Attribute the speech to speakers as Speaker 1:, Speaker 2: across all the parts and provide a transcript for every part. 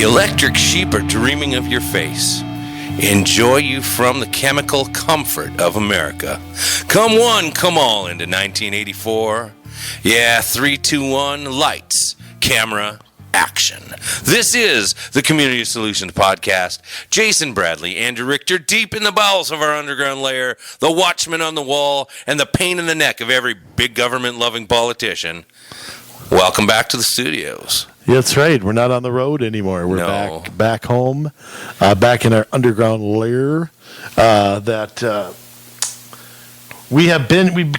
Speaker 1: The electric sheep are dreaming of your face. Enjoy you from the chemical comfort of America. Come one, come all into 1984. Yeah, 3, 2, 1, lights, camera, action. This is the Community Solutions Podcast. Jason Bradley, Andrew Richter, deep in the bowels of our underground lair, the watchman on the wall, and the pain in the neck of every big government-loving politician. Welcome back to the studios.
Speaker 2: That's right. We're not on the road anymore. We're back home, back in our underground lair. We've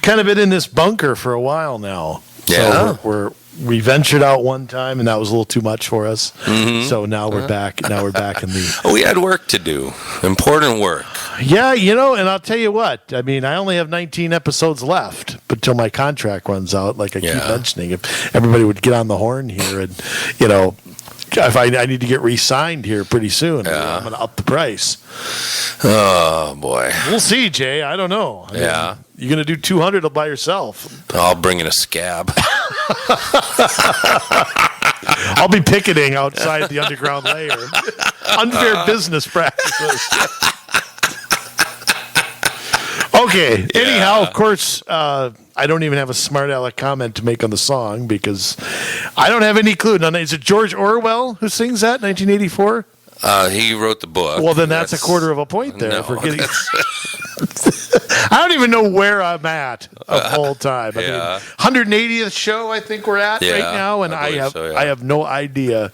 Speaker 2: kind of been in this bunker for a while now.
Speaker 1: Yeah.
Speaker 2: So we ventured out one time, and that was a little too much for us. Mm-hmm. So now we're back. Now we're back in the.
Speaker 1: We had work to do. Important work.
Speaker 2: Yeah, and I'll tell you what. I mean, I only have 19 episodes left, but till my contract runs out, like I keep mentioning, if everybody would get on the horn here, and if I need to get re-signed here pretty soon, I'm going to up the price.
Speaker 1: Oh boy,
Speaker 2: we'll see, Jay. I don't know. I mean, you're going to do 200 by yourself.
Speaker 1: I'll bring in a scab.
Speaker 2: I'll be picketing outside the underground layer. Unfair business practices. Okay. Yeah. Anyhow, of course, I don't even have a smart aleck comment to make on the song because I don't have any clue. Now, is it George Orwell who sings that, 1984?
Speaker 1: He wrote the book.
Speaker 2: Well, then that's a quarter of a point there for getting. I don't even know where I'm at the whole time. I mean, 180th show I think we're at right now, and I have no idea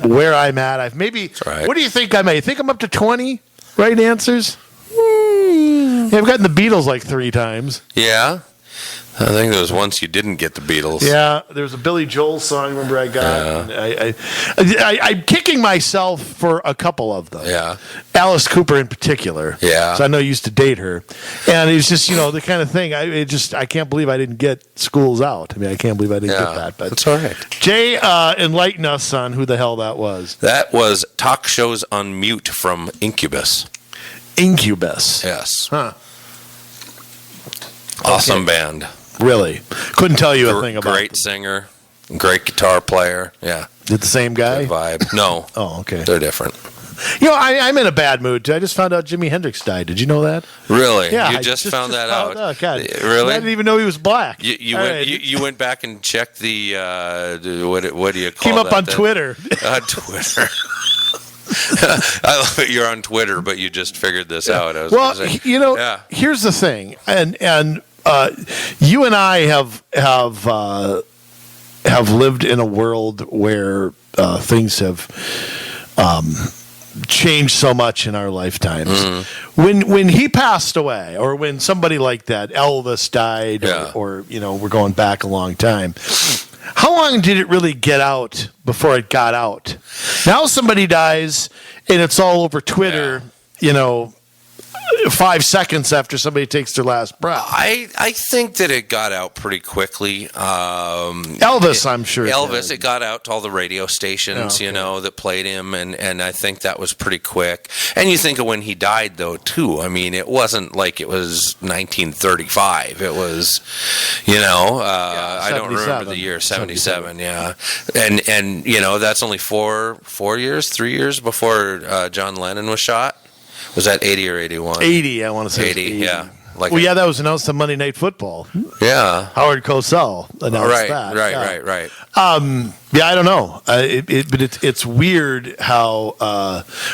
Speaker 2: where I'm at. What do you think I'm at? You think I'm up to 20 right answers? Yeah, I've gotten the Beatles like 3 times.
Speaker 1: Yeah. I think there was once you didn't get the Beatles.
Speaker 2: Yeah, there was a Billy Joel song, remember I got. Yeah. I'm kicking myself for a couple of them.
Speaker 1: Yeah.
Speaker 2: Alice Cooper in particular.
Speaker 1: Yeah.
Speaker 2: So I know you used to date her. And it was just, the kind of thing, I can't believe I didn't get Schools Out. I mean, I can't believe I didn't get that. But
Speaker 1: that's all right.
Speaker 2: Jay, enlighten us on who the hell that was.
Speaker 1: That was Talk Shows on Mute from Incubus.
Speaker 2: Incubus.
Speaker 1: Yes.
Speaker 2: Huh.
Speaker 1: Awesome band.
Speaker 2: Really? Couldn't tell you a thing about it.
Speaker 1: Great singer, great guitar player. Yeah.
Speaker 2: Did the same guy?
Speaker 1: Good vibe. No.
Speaker 2: Oh, okay.
Speaker 1: They're different.
Speaker 2: I'm in a bad mood. I just found out Jimi Hendrix died. Did you know that?
Speaker 1: Really?
Speaker 2: Yeah.
Speaker 1: You just found that out?
Speaker 2: Oh, God.
Speaker 1: Really?
Speaker 2: I didn't even know he was black.
Speaker 1: You went back and checked the, what do you call
Speaker 2: Came
Speaker 1: that?
Speaker 2: up on Twitter.
Speaker 1: On Twitter. I love it. You're on Twitter, but you just figured this out.
Speaker 2: Here's the thing, and you and I have lived in a world where things have changed so much in our lifetimes. Mm-hmm. When he passed away, or when somebody like that, Elvis died, or we're going back a long time. How long did it really get out before it got out? Now somebody dies, and it's all over Twitter, 5 seconds after somebody takes their last breath.
Speaker 1: I think that it got out pretty quickly.
Speaker 2: Elvis, I'm sure.
Speaker 1: It got out to all the radio stations, that played him, and I think that was pretty quick. And you think of when he died, though, too. I mean, it wasn't like it was 1935. It was, I don't remember the year, 77, yeah. And that's only 3 years before John Lennon was shot. Was that 80 or 81?
Speaker 2: 80, I want to say.
Speaker 1: 80, yeah.
Speaker 2: That was announced on Monday Night Football.
Speaker 1: Yeah.
Speaker 2: Howard Cosell announced that.
Speaker 1: Right.
Speaker 2: I don't know. But it's weird how...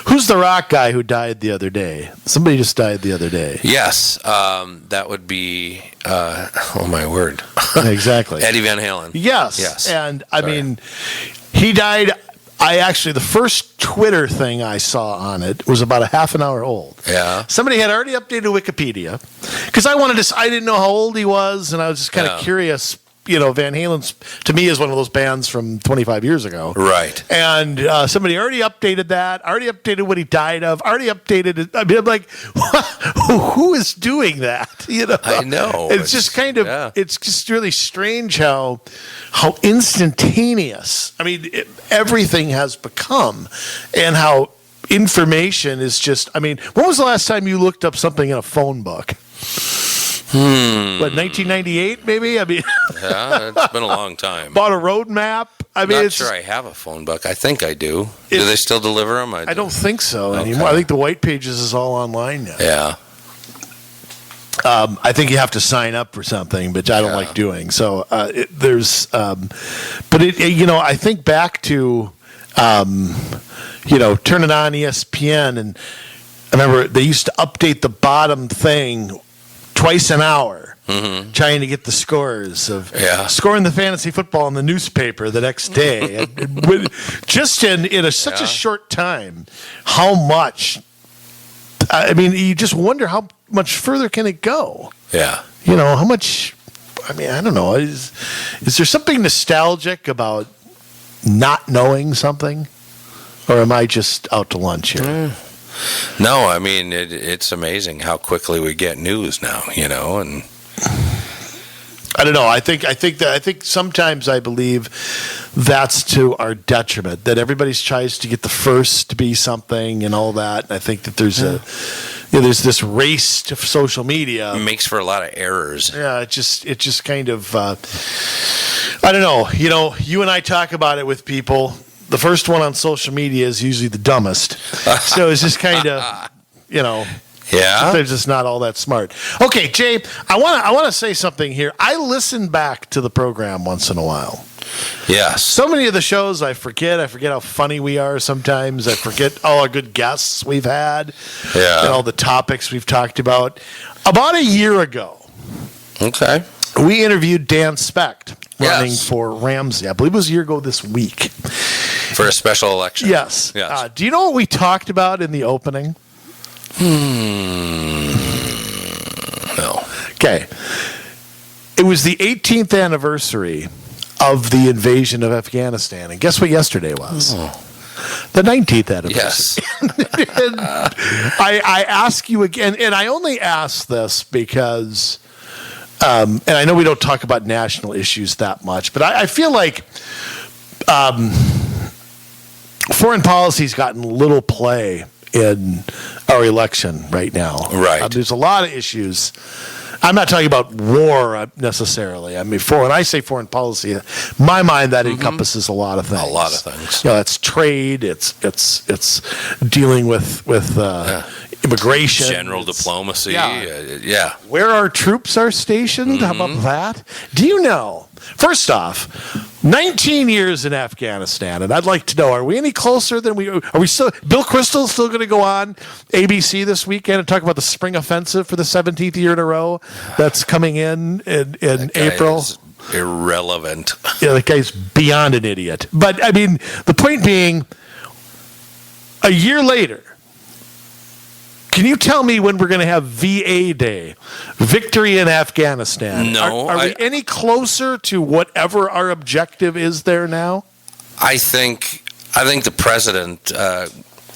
Speaker 2: who's the rock guy who died the other day? Somebody just died the other day.
Speaker 1: Yes. That would be... oh, my word.
Speaker 2: Exactly.
Speaker 1: Eddie Van Halen.
Speaker 2: Yes. And, I mean, he died... the first Twitter thing I saw on it was about a half an hour old.
Speaker 1: Yeah.
Speaker 2: Somebody had already updated Wikipedia because I didn't know how old he was, and I was just kind of curious. Van Halen's, to me, is one of those bands from 25 years ago.
Speaker 1: Right.
Speaker 2: And somebody already updated that, already updated what he died of, already updated it. I mean, I'm like, who is doing that?
Speaker 1: I know.
Speaker 2: It's just kind of, it's just really strange how instantaneous, everything has become, and how information is just, when was the last time you looked up something in a phone book? What, 1998 maybe?
Speaker 1: Yeah, it's been a long time.
Speaker 2: Bought a road map. I mean,
Speaker 1: not sure I have a phone book. I think I do. Do they still deliver them?
Speaker 2: I don't think so anymore. I think the White Pages is all online now.
Speaker 1: Yeah.
Speaker 2: I think you have to sign up for something, which I don't like doing. So I think back to, turning on ESPN, and I remember they used to update the bottom thing twice an hour, trying to get the scores of scoring the fantasy football in the newspaper the next day. Just in such a short time, how much? I mean, you just wonder how much further can it go?
Speaker 1: Yeah.
Speaker 2: How much? I mean, I don't know. Is there something nostalgic about not knowing something, or am I just out to lunch here?
Speaker 1: No, I mean it's amazing how quickly we get news now. And
Speaker 2: I don't know. I think sometimes I believe that's to our detriment. That everybody tries to get the first to be something and all that. And I think that there's there's this race to social media.
Speaker 1: It makes for a lot of errors.
Speaker 2: Yeah, it just kind of I don't know. You and I talk about it with people. The first one on social media is usually the dumbest. So it's just kind of,
Speaker 1: Yeah.
Speaker 2: Sometimes it's not all that smart. Okay, Jay, I want to say something here. I listen back to the program once in a while.
Speaker 1: Yes.
Speaker 2: So many of the shows I forget. I forget how funny we are sometimes. I forget all our good guests we've had.
Speaker 1: Yeah.
Speaker 2: And all the topics we've talked about. About a year ago.
Speaker 1: Okay.
Speaker 2: We interviewed Dan Specht, running for Ramsey. I believe it was a year ago this week.
Speaker 1: For a special election.
Speaker 2: Yes. Do you know what we talked about in the opening?
Speaker 1: No.
Speaker 2: Okay. It was the 18th anniversary of the invasion of Afghanistan. And guess what yesterday was? The 19th anniversary.
Speaker 1: Yes.
Speaker 2: I ask you again, and I only ask this because, and I know we don't talk about national issues that much, but I feel like foreign policy's gotten little play in our election right now.
Speaker 1: Right.
Speaker 2: There's a lot of issues. I'm not talking about war necessarily. I mean, when I say foreign policy, in my mind that encompasses a lot of things.
Speaker 1: A lot of things.
Speaker 2: It's trade. It's dealing with immigration.
Speaker 1: General diplomacy.
Speaker 2: Yeah. Where our troops are stationed. How about that? Do you know? First off, 19 years in Afghanistan, and I'd like to know: are we any closer than we? Are we still? Bill Kristol's still going to go on ABC this weekend and talk about the spring offensive for the 17th year in a row that's coming in April.
Speaker 1: Irrelevant.
Speaker 2: Yeah, that guy's beyond an idiot. But I mean, the point being, a year later. Can you tell me when we're going to have VA Day, Victory in Afghanistan?
Speaker 1: No.
Speaker 2: Are we any closer to whatever our objective is there now?
Speaker 1: I think the president,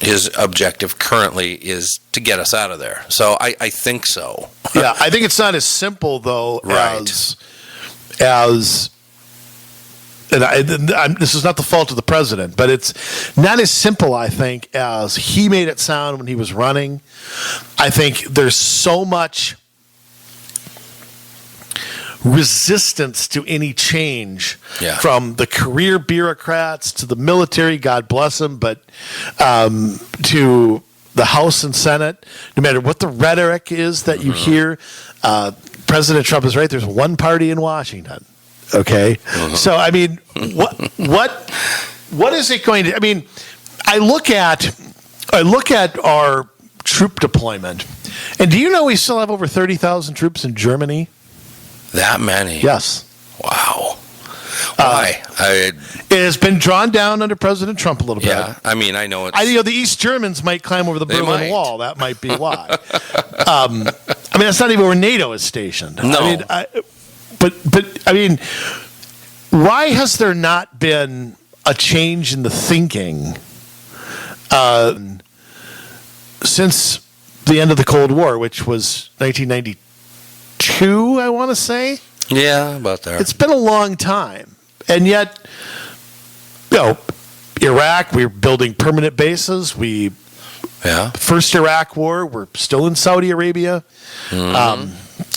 Speaker 1: his objective currently is to get us out of there. So I think so.
Speaker 2: Yeah, I think it's not as simple though as and this is not the fault of the president, but it's not as simple, I think, as he made it sound when he was running. I think there's so much resistance to any change from the career bureaucrats to the military, God bless them, but to the House and Senate, no matter what the rhetoric is that you hear, President Trump is right. There's one party in Washington. Okay, so I mean, what is it going to? I mean, I look at our troop deployment, and do you know we still have over 30,000 troops in Germany?
Speaker 1: That many?
Speaker 2: Yes.
Speaker 1: Wow. Why?
Speaker 2: It has been drawn down under President Trump a little bit.
Speaker 1: Yeah, I mean, I know it's.
Speaker 2: The East Germans might climb over the Berlin Wall. That might be why. I mean, that's not even where NATO is stationed.
Speaker 1: No.
Speaker 2: I mean, But I mean, why has there not been a change in the thinking since the end of the Cold War, which was 1992, I want to say?
Speaker 1: Yeah, about there.
Speaker 2: It's been a long time. And yet, Iraq, we're building permanent bases. First Iraq War, we're still in Saudi Arabia.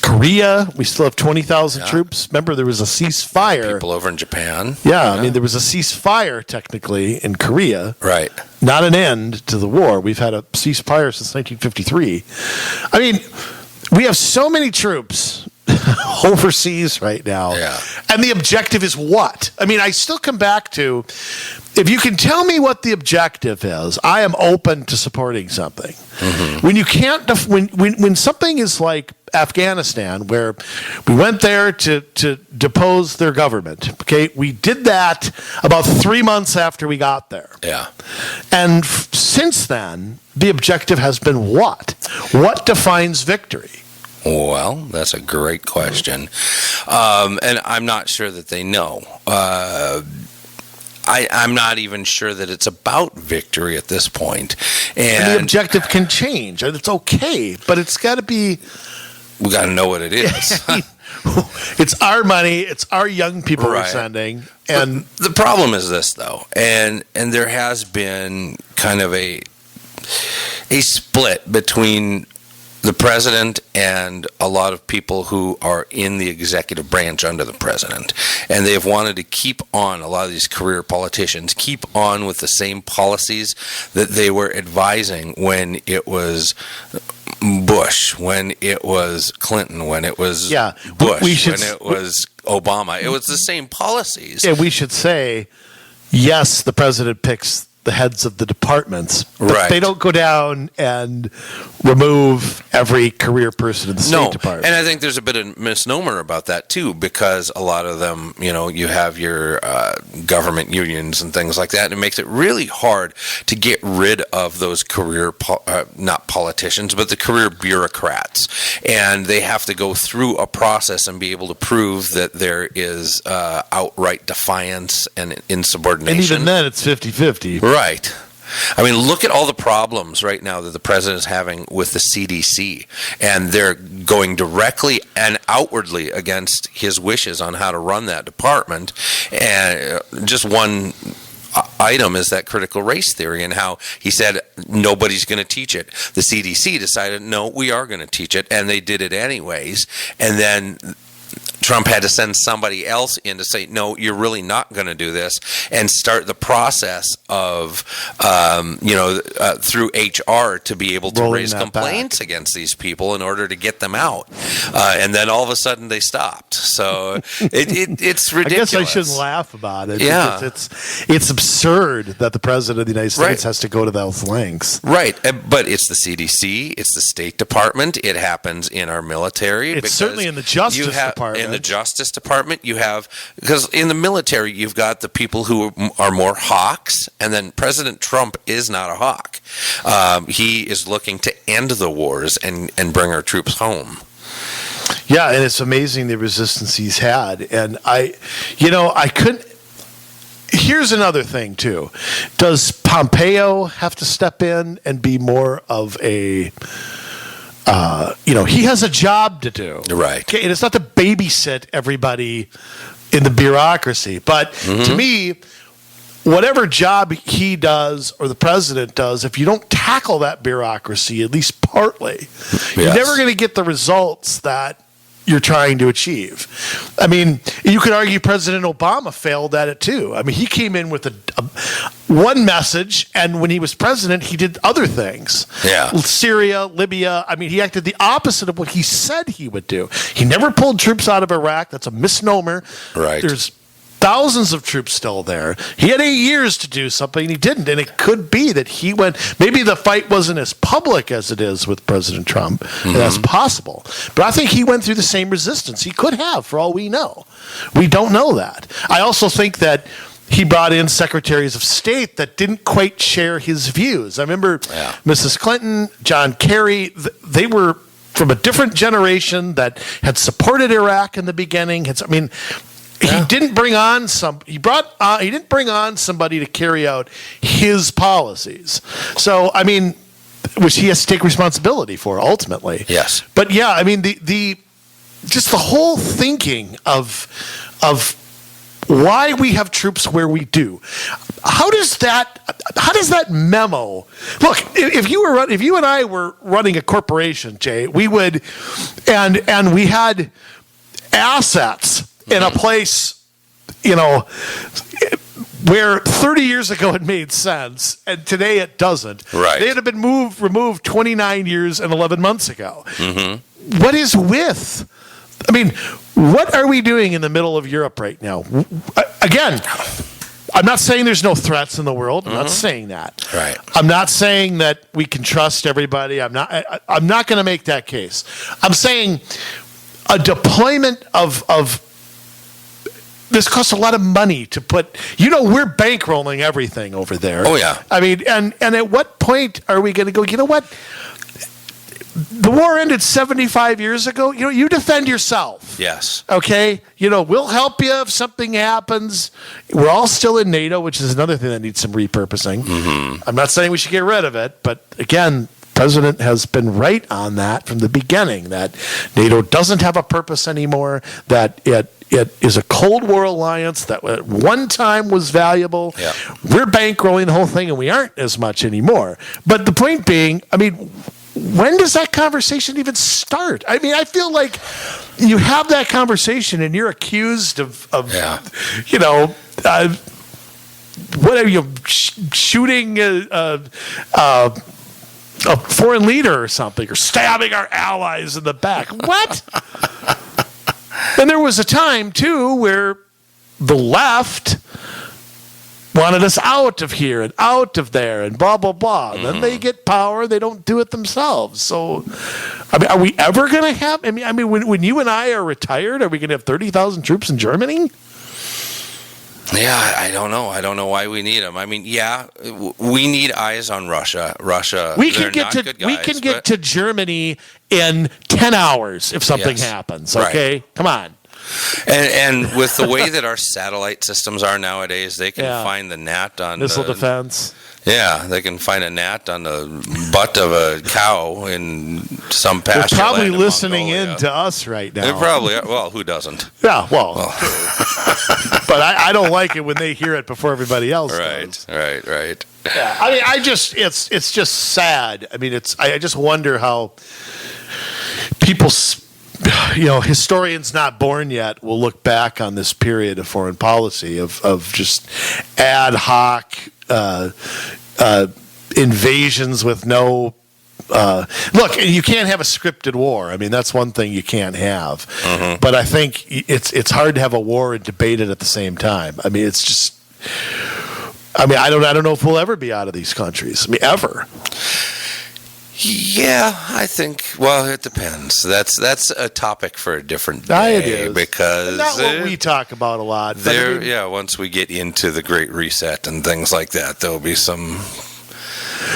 Speaker 2: Korea, we still have 20,000 troops. Remember, there was a ceasefire.
Speaker 1: People over in Japan.
Speaker 2: Yeah, I mean, there was a ceasefire technically in Korea.
Speaker 1: Right.
Speaker 2: Not an end to the war. We've had a ceasefire since 1953. I mean, we have so many troops overseas right now.
Speaker 1: Yeah.
Speaker 2: And the objective is what? I mean, I still come back to, if you can tell me what the objective is, I am open to supporting something. Mm-hmm. When you can't, when something is like Afghanistan, where we went there to depose their government, okay, we did that about 3 months after we got there.
Speaker 1: Yeah.
Speaker 2: And since then, the objective has been what? What defines victory?
Speaker 1: Well, that's a great question. And I'm not sure that they know. I'm not even sure that it's about victory at this point. And
Speaker 2: the objective can change. It's okay, but it's got to be...
Speaker 1: We got to know what it is.
Speaker 2: It's our money. It's our young people we're sending. And
Speaker 1: but the problem is this, though, and there has been kind of a split between the president and a lot of people who are in the executive branch under the president. And they have wanted to keep on, a lot of these career politicians, keep on with the same policies that they were advising when it was Bush, when it was Clinton, when it was Bush, when it was Obama. It was the same policies.
Speaker 2: Yeah, we should say, yes, the president picks the heads of the departments, but they don't go down and remove every career person in the State Department.
Speaker 1: And I think there's a bit of misnomer about that too, because a lot of them, you have your government unions and things like that, and it makes it really hard to get rid of those career, not politicians, but the career bureaucrats. And they have to go through a process and be able to prove that there is outright defiance and insubordination.
Speaker 2: And even then, it's 50-50.
Speaker 1: Right. I mean, look at all the problems right now that the president is having with the CDC, and they're going directly and outwardly against his wishes on how to run that department. And just one item is that critical race theory, and how he said nobody's going to teach it. The CDC decided, no, we are going to teach it, and they did it anyways. And then Trump had to send somebody else in to say, no, you're really not going to do this, and start the process of, through HR to be able to raise complaints against these people in order to get them out. And then all of a sudden they stopped. So it's ridiculous.
Speaker 2: I guess I shouldn't laugh about it.
Speaker 1: Yeah.
Speaker 2: It's absurd that the president of the United States has to go to those lengths.
Speaker 1: Right. But it's the CDC. It's the State Department. It happens in our military.
Speaker 2: It's certainly in the Justice Department.
Speaker 1: In the Justice Department, you have, because in the military, you've got the people who are more hawks, and then President Trump is not a hawk. He is looking to end the wars and bring our troops home.
Speaker 2: Yeah, and it's amazing the resistance he's had. And I couldn't. Here's another thing, too. Does Pompeo have to step in and be more of a... he has a job to do.
Speaker 1: Right.
Speaker 2: Okay, and it's not to babysit everybody in the bureaucracy. But to me, whatever job he does or the president does, if you don't tackle that bureaucracy, at least partly, you're never going to get the results that you're trying to achieve. I mean, you could argue President Obama failed at it too. I mean, he came in with one message, and when he was president, he did other things.
Speaker 1: Yeah.
Speaker 2: Syria, Libya. I mean, he acted the opposite of what he said he would do. He never pulled troops out of Iraq. That's a misnomer.
Speaker 1: Right.
Speaker 2: There's thousands of troops still there. He had 8 years to do something, and he didn't. And it could be that he went, maybe the fight wasn't as public as it is with President Trump. And that's possible. But I think he went through the same resistance. He could have, for all we know. We don't know that. I also think that he brought in secretaries of state that didn't quite share his views. I remember Mrs. Clinton, John Kerry, they were from a different generation that had supported Iraq in the beginning. He didn't bring on he didn't bring on somebody to carry out his policies. So, I mean, which he has to take responsibility for ultimately.
Speaker 1: Yes.
Speaker 2: But yeah, I mean, the just the whole thinking of why we have troops where we do. How does that memo look? If you and I were running a corporation, Jay, we would, and we had assets in a place, where 30 years ago it made sense, and today it doesn't.
Speaker 1: Right.
Speaker 2: They had been removed 29 years and 11 months ago.
Speaker 1: Mm-hmm.
Speaker 2: What is with? I mean, what are we doing in the middle of Europe right now? Again, I'm not saying there's no threats in the world. I'm not saying that.
Speaker 1: Right.
Speaker 2: I'm not saying that we can trust everybody. I'm not going to make that case. I'm saying a deployment of this costs a lot of money to put. We're bankrolling everything over there.
Speaker 1: Oh yeah.
Speaker 2: I mean, and at what point are we going to go? You know what? The war ended 75 years ago. You defend yourself.
Speaker 1: Yes.
Speaker 2: Okay? We'll help you if something happens. We're all still in NATO, which is another thing that needs some repurposing. Mm-hmm. I'm not saying we should get rid of it, but again, the president has been right on that from the beginning, that NATO doesn't have a purpose anymore, that it is a Cold War alliance that at one time was valuable.
Speaker 1: Yeah.
Speaker 2: We're bankrolling the whole thing, and we aren't as much anymore. But the point being, I mean, when does that conversation even start? I mean, I feel like you have that conversation and you're accused of whatever, shooting a foreign leader or something, or stabbing our allies in the back. What? And there was a time, too, where the left wanted us out of here and out of there and blah, blah, blah. And then they get power. They don't do it themselves. So, I mean, are we ever going to have... I mean, when you and I are retired, are we going to have 30,000 troops in Germany?
Speaker 1: Yeah, I don't know. I don't know why we need them. I mean, yeah, we need eyes on Russia.
Speaker 2: We can get to Germany in 10 hours if something happens. Okay, right. Come on.
Speaker 1: And with the way that our satellite systems are nowadays, they can find the gnat on
Speaker 2: missile defense.
Speaker 1: Yeah, they can find a gnat on the butt of a cow in some pasture.
Speaker 2: They're probably listening in to us right now.
Speaker 1: They probably are. Well, who doesn't?
Speaker 2: Yeah, well. But I don't like it when they hear it before everybody else does.
Speaker 1: Right.
Speaker 2: Yeah, I mean, it's just sad. I mean, I just wonder how people, historians not born yet will look back on this period of foreign policy of just ad hoc invasions with no look. You can't have a scripted war. I mean, that's one thing you can't have. Mm-hmm. But I think it's hard to have a war and debate it at the same time. I mean, it's just. I mean, I don't know if we'll ever be out of these countries. I mean, ever.
Speaker 1: Yeah, I think. Well, it depends. That's a topic for a different day.
Speaker 2: It is.
Speaker 1: Because
Speaker 2: not what we talk about a lot.
Speaker 1: Once we get into the Great Reset and things like that, there'll be some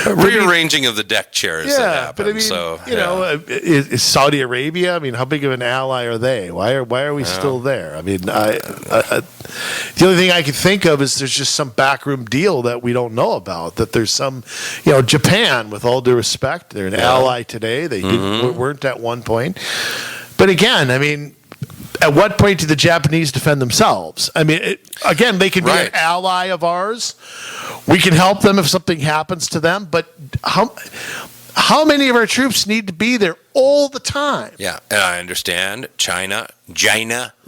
Speaker 1: rearranging of the deck chairs that happen. But I mean, is Saudi Arabia? I mean, how big of an ally are they? Why are we still there? I mean, the only thing I can think of is there's just some backroom deal that we don't know about. That there's some, Japan, with all due respect, they're an ally today. They weren't at one point. But again, I mean, at what point do the Japanese defend themselves? I mean, again, they can be an ally of ours. We can help them if something happens to them. But how many of our troops need to be there all the time? Yeah, and I understand China,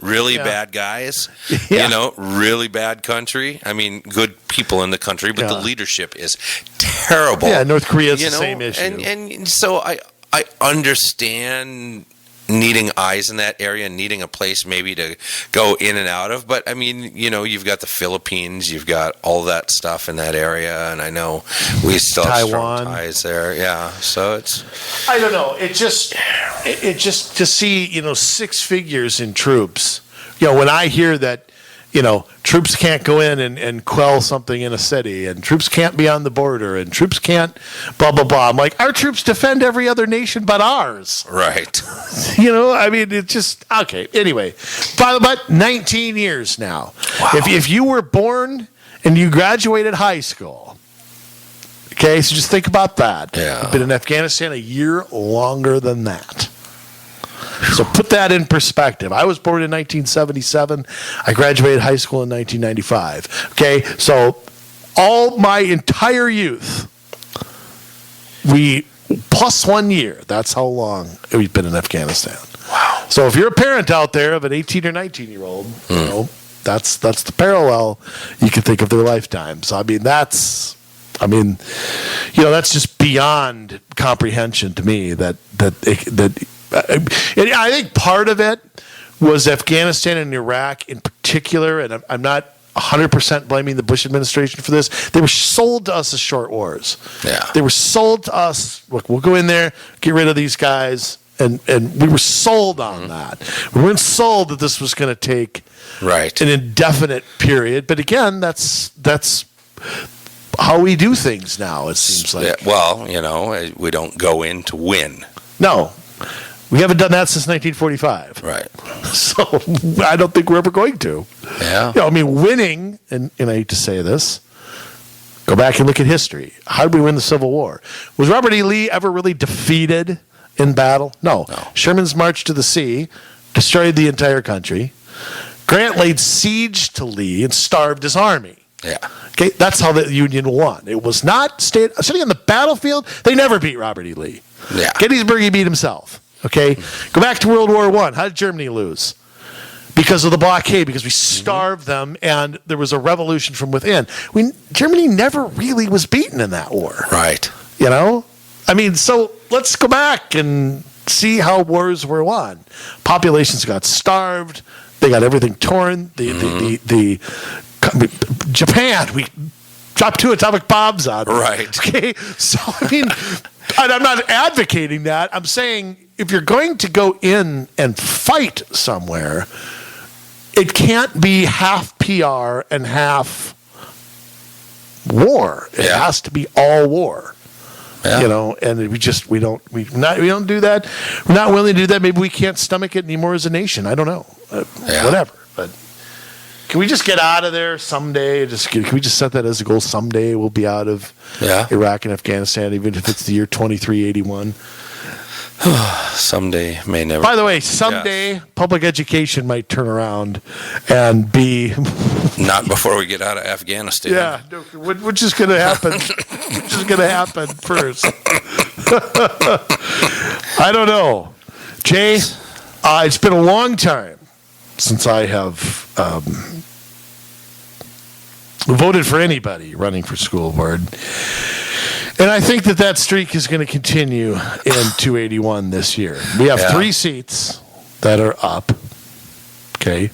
Speaker 1: really bad guys. Really bad country. I mean, good people in the country, but the leadership is terrible.
Speaker 2: Yeah, North Korea is the same issue.
Speaker 1: And so I understand needing eyes in that area, needing a place maybe to go in and out of. But I mean, you've got the Philippines, you've got all that stuff in that area, and I know we still have strong ties there. Yeah, so it's.
Speaker 2: I don't know. It just to see 6 figures in troops. When I hear that. Troops can't go in and quell something in a city, and troops can't be on the border, and troops can't blah, blah, blah. I'm like, our troops defend every other nation but ours.
Speaker 1: Right.
Speaker 2: I mean, it's just, okay. Anyway, but 19 years now. Wow. If you were born and you graduated high school, okay, so just think about that.
Speaker 1: Yeah.
Speaker 2: You've been in Afghanistan a year longer than that. So put that in perspective. I was born in 1977. I graduated high school in 1995. Okay, so all my entire youth, we plus 1 year. That's how long we've been in Afghanistan.
Speaker 3: Wow.
Speaker 2: So if you're a parent out there of an 18 or 19-year-old, you know, that's the parallel you can think of their lifetime. So that's just beyond comprehension to me. That I think part of it was Afghanistan and Iraq in particular, and I'm not 100% blaming the Bush administration for this. They were sold to us as short wars.
Speaker 1: Yeah.
Speaker 2: They were sold to us, look, we'll go in there, get rid of these guys, and we were sold on that. We weren't sold that this was going to take an indefinite period. But again, that's how we do things now, it seems like.
Speaker 1: Yeah, well, you know, we don't go in to win.
Speaker 2: No. We haven't done that since 1945.
Speaker 1: Right.
Speaker 2: So I don't think we're ever going to.
Speaker 1: Yeah.
Speaker 2: You know, I mean, winning, and I hate to say this, go back and look at history. How did we win the Civil War? Was Robert E. Lee ever really defeated in battle? No. Sherman's march to the sea destroyed the entire country. Grant laid siege to Lee and starved his army.
Speaker 1: Yeah.
Speaker 2: Okay, that's how the Union won. It was not sitting on the battlefield. They never beat Robert E. Lee.
Speaker 1: Yeah.
Speaker 2: Gettysburg, he beat himself. Okay, go back to World War I. How did Germany lose? Because of the blockade, because we starved them, and there was a revolution from within. Germany never really was beaten in that war.
Speaker 1: Right.
Speaker 2: You know? I mean, so let's go back and see how wars were won. Populations got starved. They got everything torn. Japan, we dropped 2 atomic bombs on them.
Speaker 1: Right.
Speaker 2: Okay, so I mean, and I'm not advocating that. I'm saying if you're going to go in and fight somewhere, it can't be half PR and half war. It has to be all war. Yeah. You know, and we don't do that. We're not willing to do that. Maybe we can't stomach it anymore as a nation. I don't know. Whatever. But can we just get out of there someday? Can we just set that as a goal? Someday we'll be out of Iraq and Afghanistan, even if it's the year 2381.
Speaker 1: Someday may never.
Speaker 2: By the way, someday public education might turn around and be
Speaker 1: not before we get out of Afghanistan.
Speaker 2: Yeah, which is going to happen. Which is going to happen first. I don't know, Jay. It's been a long time since I have voted for anybody running for school board. And I think that streak is going to continue in 281 this year. We have 3 seats that are up. Okay.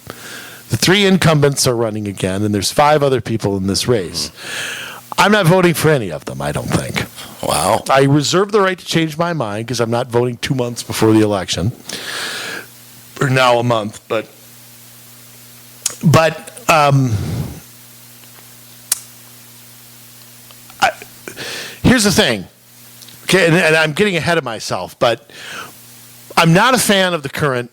Speaker 2: The 3 incumbents are running again, and there's 5 other people in this race. I'm not voting for any of them, I don't think.
Speaker 1: Wow.
Speaker 2: I reserve the right to change my mind because I'm not voting 2 months before the election. Or now a month, but here's the thing, okay, and I'm getting ahead of myself, but I'm not a fan of the current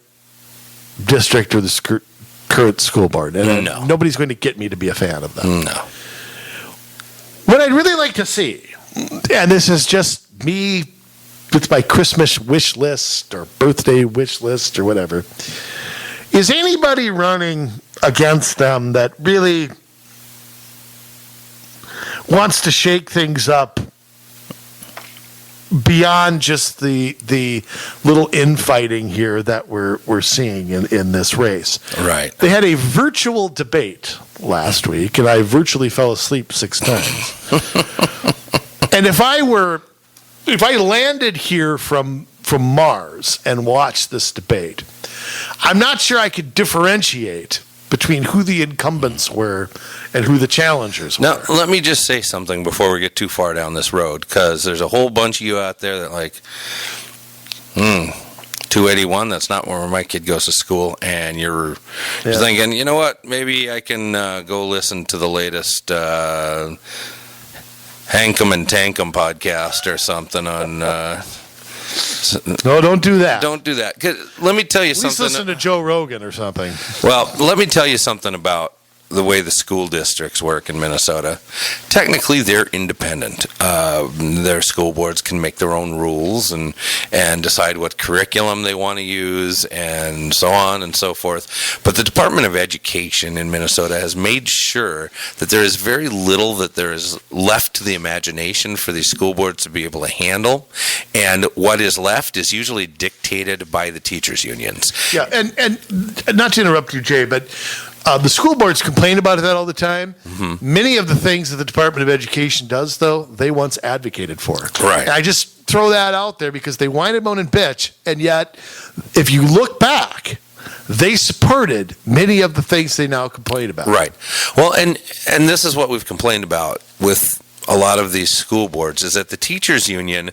Speaker 2: district or the current school board, and nobody's going to get me to be a fan of them.
Speaker 1: No.
Speaker 2: What I'd really like to see, and this is just me, it's my Christmas wish list or birthday wish list or whatever, is anybody running against them that really wants to shake things up beyond just the little infighting here that we're seeing in this race. Right. They had a virtual debate last week, and I virtually fell asleep 6 times. And if I landed here from Mars and watched this debate, I'm not sure I could differentiate between who the incumbents were and who the challengers were.
Speaker 1: Now, let me just say something before we get too far down this road, because there's a whole bunch of you out there that 281, that's not where my kid goes to school, and you're thinking, you know what, maybe I can go listen to the latest Hankum and Tankum podcast or something on...
Speaker 2: No, don't do that.
Speaker 1: Don't do that. Let me tell you something.
Speaker 2: At least listen to Joe Rogan or something.
Speaker 1: Well, let me tell you something about the way the school districts work in Minnesota, technically they're independent. Their school boards can make their own rules and decide what curriculum they want to use and so on and so forth. But the Department of Education in Minnesota has made sure that there is very little that there is left to the imagination for these school boards to be able to handle. And what is left is usually dictated by the teachers' unions.
Speaker 2: Yeah, and not to interrupt you, Jay, but the school boards complain about that all the time. Mm-hmm. Many of the things that the Department of Education does, though, they once advocated for.
Speaker 1: Right.
Speaker 2: And I just throw that out there because they whine and moan and bitch, and yet, if you look back, they supported many of the things they now complain about.
Speaker 1: Right. Well, and this is what we've complained about with a lot of these school boards, is that the teachers union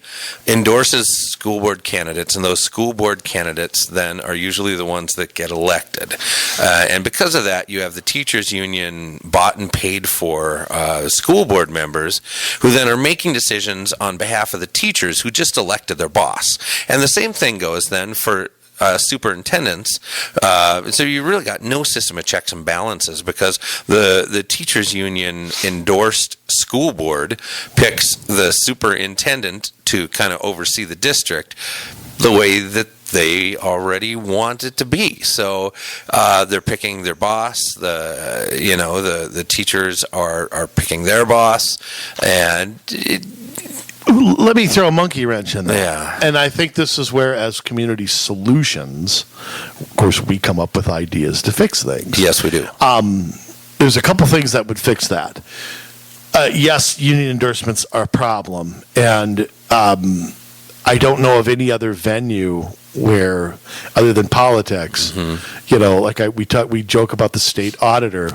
Speaker 1: endorses school board candidates, and those school board candidates then are usually the ones that get elected. And because of that, you have the teachers union bought and paid for school board members who then are making decisions on behalf of the teachers who just elected their boss. And the same thing goes then for superintendents. So you really got no system of checks and balances because the teachers union endorsed school board picks the superintendent to kind of oversee the district the way that they already want it to be. So they're picking their boss. The teachers are picking their boss, and
Speaker 2: let me throw a monkey wrench in there.
Speaker 1: Yeah.
Speaker 2: And I think this is where, as community solutions, of course, we come up with ideas to fix things.
Speaker 1: Yes, we do.
Speaker 2: There's a couple things that would fix that. Yes, union endorsements are a problem. And I don't know of any other venue where, other than politics, we joke about the state auditor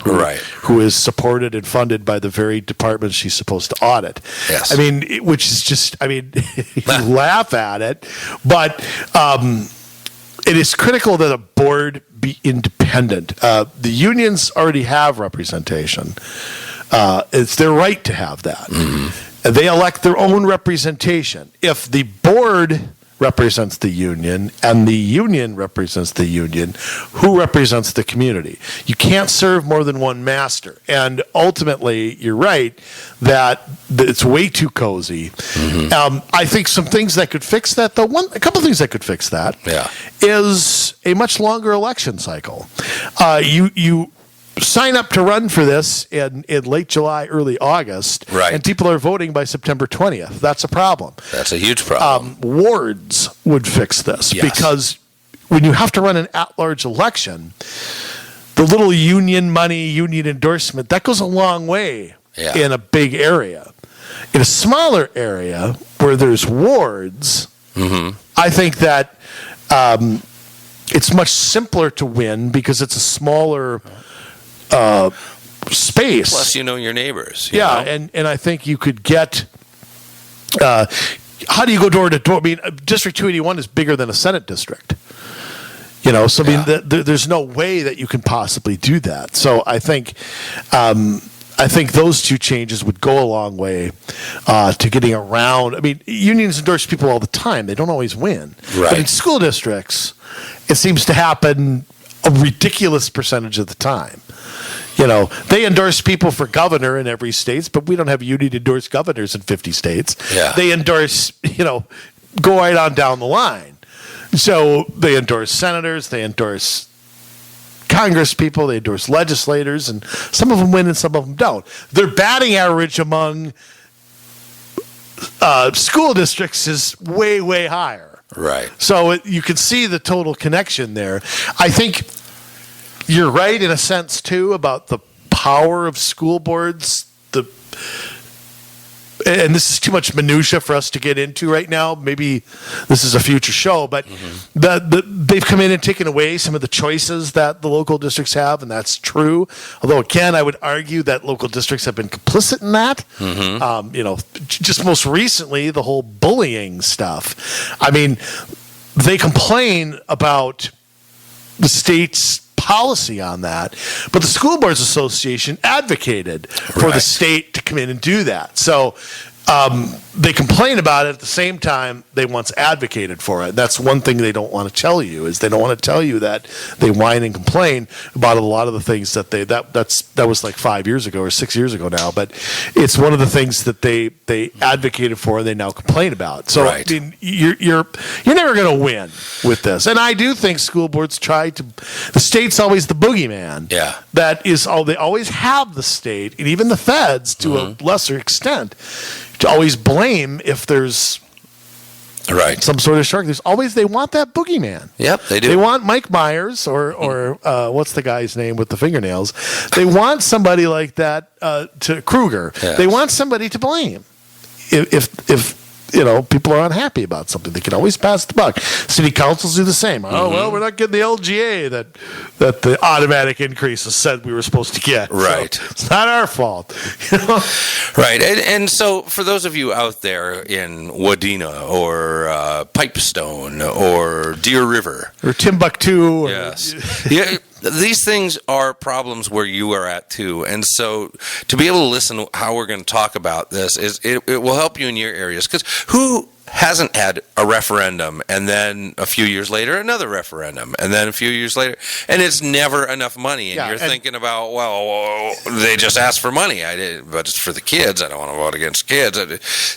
Speaker 2: who is supported and funded by the very department she's supposed to audit.
Speaker 1: Yes.
Speaker 2: I mean, which is just, you laugh at it, but it is critical that a board be independent. The unions already have representation. It's their right to have that. Mm-hmm. They elect their own representation. If the board represents the union and the union represents the union, who represents the community? You can't serve more than one master. And ultimately, you're right that it's way too cozy. Mm-hmm. I think some things that could fix that, though, a couple things that could fix that is a much longer election cycle. You sign up to run for this in late July, early August, and people are voting by September 20th. That's a problem.
Speaker 1: That's a huge problem.
Speaker 2: Wards would fix this because when you have to run an at-large election, the little union money, union endorsement, that goes a long way in a big area. In a smaller area where there's wards, I think that it's much simpler to win because it's a smaller space.
Speaker 1: Plus, you know your neighbors.
Speaker 2: You know? And I think you could get. How do you go door to door? I mean, District 281 is bigger than a Senate district. So I mean, there's no way that you can possibly do that. So I think those two changes would go a long way to getting around. I mean, unions endorse people all the time; they don't always win.
Speaker 1: Right.
Speaker 2: But in school districts, it seems to happen a ridiculous percentage of the time. They endorse people for governor in every state, but we don't have union-endorsed governors in 50 states.
Speaker 1: Yeah.
Speaker 2: They endorse, go right on down the line. So they endorse senators, they endorse Congress people, they endorse legislators, and some of them win and some of them don't. Their batting average among school districts is way, way higher.
Speaker 1: Right.
Speaker 2: So you can see the total connection there. I think you're right in a sense, too, about the power of school boards. And this is too much minutia for us to get into right now. Maybe this is a future show, but they've come in and taken away some of the choices that the local districts have, and that's true. Although, again, I would argue that local districts have been complicit in that. Just most recently, the whole bullying stuff. I mean, they complain about the state's policy on that, but the School Boards Association advocated for the state to come in and do that. So they complain about it at the same time they once advocated for it. That's one thing they don't want to tell you, is they don't want to tell you that they whine and complain about a lot of the things that that was like 5 years ago or 6 years ago now, but it's one of the things that they advocated for and they now complain about. So
Speaker 1: right.
Speaker 2: I mean, you're never going to win with this. And I do think school boards the state's always the boogeyman.
Speaker 1: Yeah.
Speaker 2: That is all, they always have the state and even the feds to a lesser extent to always blame if there's
Speaker 1: right
Speaker 2: some sort of shark. They want that boogeyman.
Speaker 1: Yep, they do.
Speaker 2: They want Mike Myers or what's the guy's name with the fingernails? They want somebody like that to Kruger.
Speaker 1: Yes.
Speaker 2: They want somebody to blame. If people are unhappy about something, they can always pass the buck. City councils do the same. Oh, well, we're not getting the LGA that the automatic increases said we were supposed to get.
Speaker 1: Right.
Speaker 2: So it's not our fault.
Speaker 1: Right. And so for those of you out there in Wadena or Pipestone or Deer River.
Speaker 2: Or Timbuktu.
Speaker 1: Yes. Yeah. These things are problems where you are at too, and so to be able to listen to how we're going to talk about this it will help you in your areas, because who hasn't had a referendum and then a few years later another referendum and then a few years later, and it's never enough money, and you're thinking about, well, they just asked for money, but it's for the kids, I don't want to vote against kids.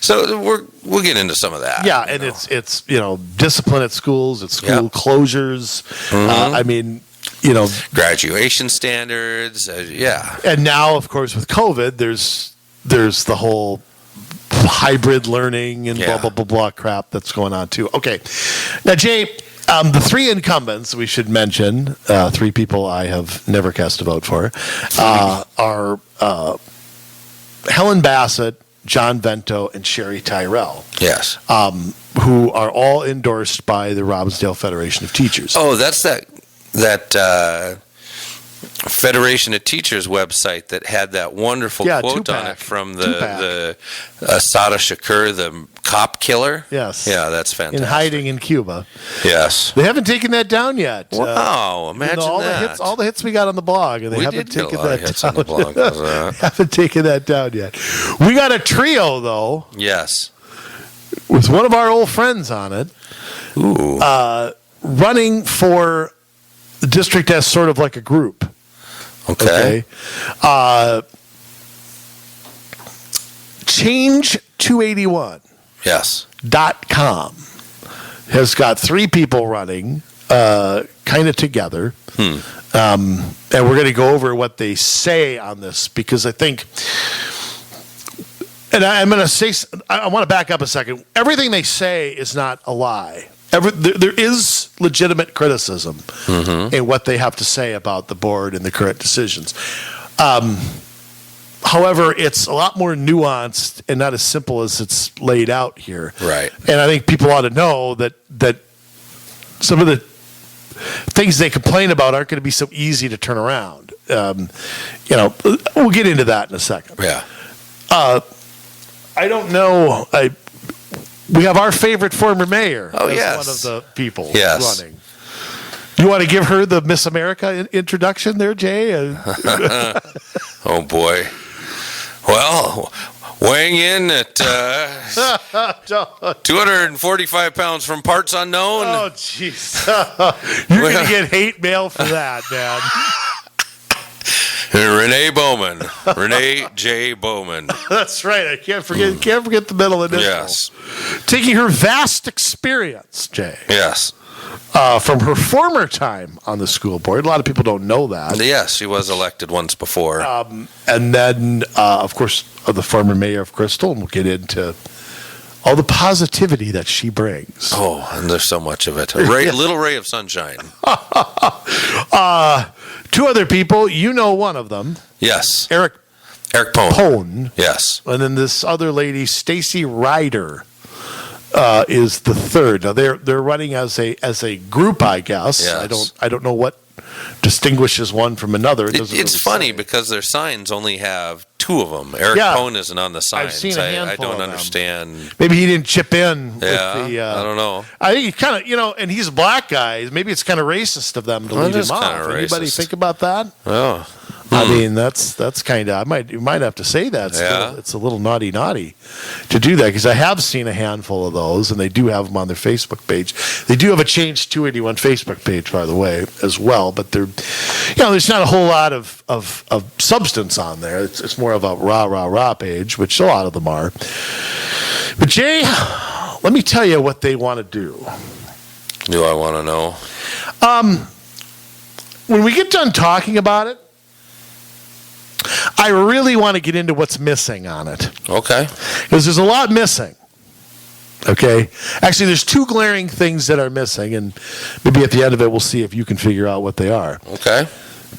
Speaker 1: So we'll get into some of that.
Speaker 2: Yeah, and it's discipline at schools, it's school closures. I mean,
Speaker 1: graduation standards,
Speaker 2: and now of course with COVID there's the whole hybrid learning and blah blah blah blah crap that's going on too. Okay, now Jay, the three incumbents we should mention, three people I have never cast a vote for, are Helen Bassett, John Vento, and Sherry Tyrrell.
Speaker 1: Yes,
Speaker 2: who are all endorsed by the Robbinsdale Federation of Teachers.
Speaker 1: Oh, that's that Federation of Teachers website that had that wonderful quote on it from the Assata Shakur, the cop killer.
Speaker 2: Yes.
Speaker 1: Yeah, that's fantastic.
Speaker 2: In hiding in Cuba.
Speaker 1: Yes.
Speaker 2: They haven't taken that down yet.
Speaker 1: Wow, imagine that.
Speaker 2: All the hits we got on the blog, and they haven't taken that down.
Speaker 1: On the blog.
Speaker 2: Haven't taken that down yet. We got a trio, though.
Speaker 1: Yes.
Speaker 2: With one of our old friends on it.
Speaker 1: Ooh.
Speaker 2: Running for the district as sort of like a group.
Speaker 1: Okay.
Speaker 2: Change281.
Speaker 1: Yes.
Speaker 2: .com has got three people running, kind of together. And we're going to go over what they say on this, because I think, and I'm going to say, I want to back up a second. Everything they say is not a lie. There is legitimate criticism in what they have to say about the board and the current decisions. However, it's a lot more nuanced and not as simple as it's laid out here.
Speaker 1: Right.
Speaker 2: And I think people ought to know that some of the things they complain about aren't going to be so easy to turn around. We'll get into that in a second.
Speaker 1: Yeah.
Speaker 2: I don't know. We have our favorite former mayor as one of the people running. You want to give her the Miss America introduction there, Jay?
Speaker 1: Oh, boy. Well, weighing in at 245 pounds from parts unknown.
Speaker 2: Oh, jeez. You're going to get hate mail for that, man.
Speaker 1: ReNae Bowman. ReNae J. Bowman.
Speaker 2: That's right. I can't forget the middle initial.
Speaker 1: Yes.
Speaker 2: Taking her vast experience, Jay.
Speaker 1: Yes.
Speaker 2: From her former time on the school board. A lot of people don't know that.
Speaker 1: Yes, she was elected once before.
Speaker 2: And then, of course, the former mayor of Crystal, and we'll get into all the positivity that she brings.
Speaker 1: Oh, and there's so much of it. A little ray of sunshine.
Speaker 2: Two other people, you know one of them.
Speaker 1: Yes.
Speaker 2: Eric Pone.
Speaker 1: Yes.
Speaker 2: And then this other lady, Stacy Rider, is the third. Now they're running as a group, I guess.
Speaker 1: Yes.
Speaker 2: I don't know what distinguishes one from another.
Speaker 1: It's funny because their signs only have two of them. Eric Pone isn't on the signs.
Speaker 2: I've seen a handful
Speaker 1: I don't
Speaker 2: of
Speaker 1: understand.
Speaker 2: Them. Maybe he didn't chip in.
Speaker 1: Yeah,
Speaker 2: with the,
Speaker 1: I don't know.
Speaker 2: I think he kind of, and he's a black guy. Maybe it's kind of racist of them to leave him off. Anybody think about that?
Speaker 1: Oh.
Speaker 2: I mean, that's kind of. You might have to say that. It's a little naughty to do that, because I have seen a handful of those, and they do have them on their Facebook page. They do have a Change 281 Facebook page, by the way, as well. But there's not a whole lot of substance on there. It's more of a rah page, which a lot of them are. But Jay, let me tell you what they want to do.
Speaker 1: Do I want to know?
Speaker 2: When we get done talking about it, I really want to get into what's missing on it.
Speaker 1: Okay.
Speaker 2: Because there's a lot missing. Okay? Actually, there's two glaring things that are missing, and maybe at the end of it, we'll see if you can figure out what they are.
Speaker 1: Okay.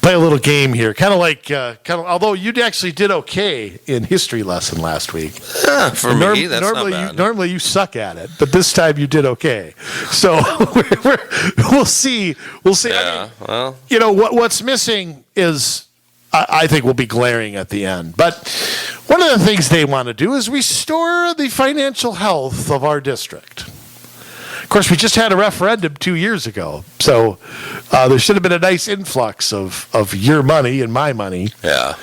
Speaker 2: Play a little game here. Although you actually did okay in history lesson last week.
Speaker 1: For me, that's not bad.
Speaker 2: Normally you suck at it, but this time you did okay. So we'll see.
Speaker 1: Yeah,
Speaker 2: what's missing is, I think, will be glaring at the end. But one of the things they want to do is restore the financial health of our district. Of course, we just had a referendum 2 years ago, so there should have been a nice influx of your money and my money.
Speaker 1: Yeah.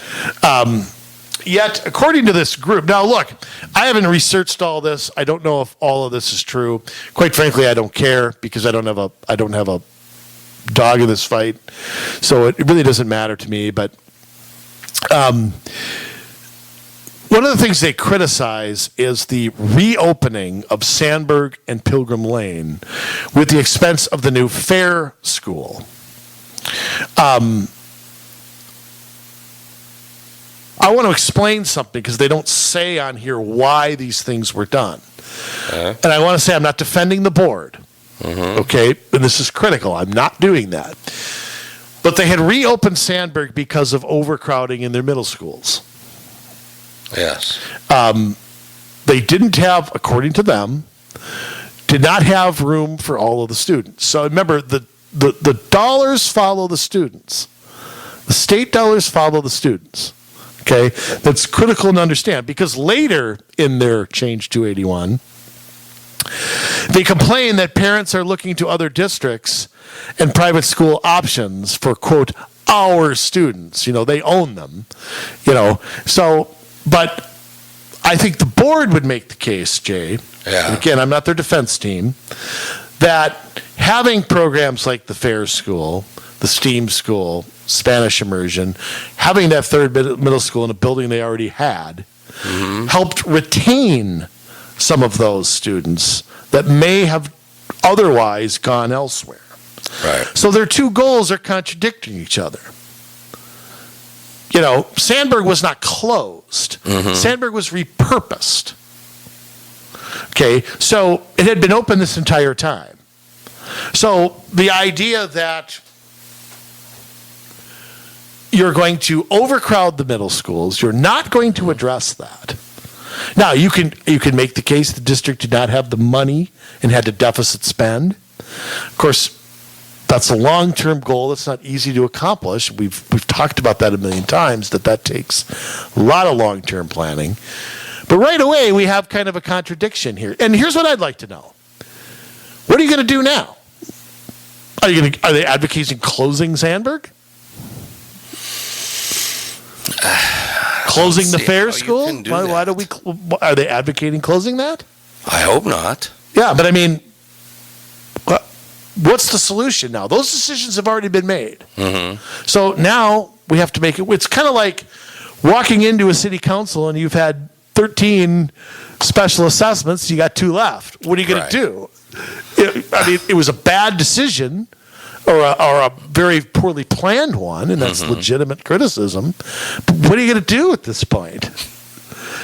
Speaker 2: Yet, according to this group, now look, I haven't researched all this. I don't know if all of this is true. Quite frankly, I don't care, because I don't have a dog in this fight, so it really doesn't matter to me. But one of the things they criticize is the reopening of Sandburg and Pilgrim Lane with the expense of the new fair school. I want to explain something, because they don't say on here why these things were done. And I want to say I'm not defending the board. Okay? And this is critical. I'm not doing that. But they had reopened Sandburg because of overcrowding in their middle schools.
Speaker 1: Yes.
Speaker 2: They didn't have, according to them, did not have room for all of the students. So remember, the dollars follow the students. The state dollars follow the students. Okay? That's critical to understand, because later in their Change 281, they complain that parents are looking to other districts and private school options for, quote, our students. They own them. So, but I think the board would make the case, Jay, and again, I'm not their defense team, that having programs like the Fair School, the STEAM School, Spanish Immersion, having that third middle school in a building they already had, helped retain some of those students that may have otherwise gone elsewhere.
Speaker 1: Right.
Speaker 2: So their two goals are contradicting each other. Sandburg was not closed. Sandburg was repurposed. Okay, so it had been open this entire time. So the idea that you're going to overcrowd the middle schools, you're not going to address that. Now, you can make the case the district did not have the money and had to deficit spend. Of course, that's a long-term goal. It's not easy to accomplish. We've talked about that a million times, that takes a lot of long-term planning. But right away, we have kind of a contradiction here. And here's what I'd like to know. What are you going to do now? Are they advocating closing Sandburg? Closing the fair school? Why do we? Are they advocating closing that?
Speaker 1: I hope not.
Speaker 2: Yeah, but I mean, what's the solution now? Those decisions have already been made. So now we have to make it. It's kind of like walking into a city council and you've had 13 special assessments. You got 2 left. What are you going to do? It was a bad decision. Or a very poorly planned one, and that's legitimate criticism. But what are you going to do at this point?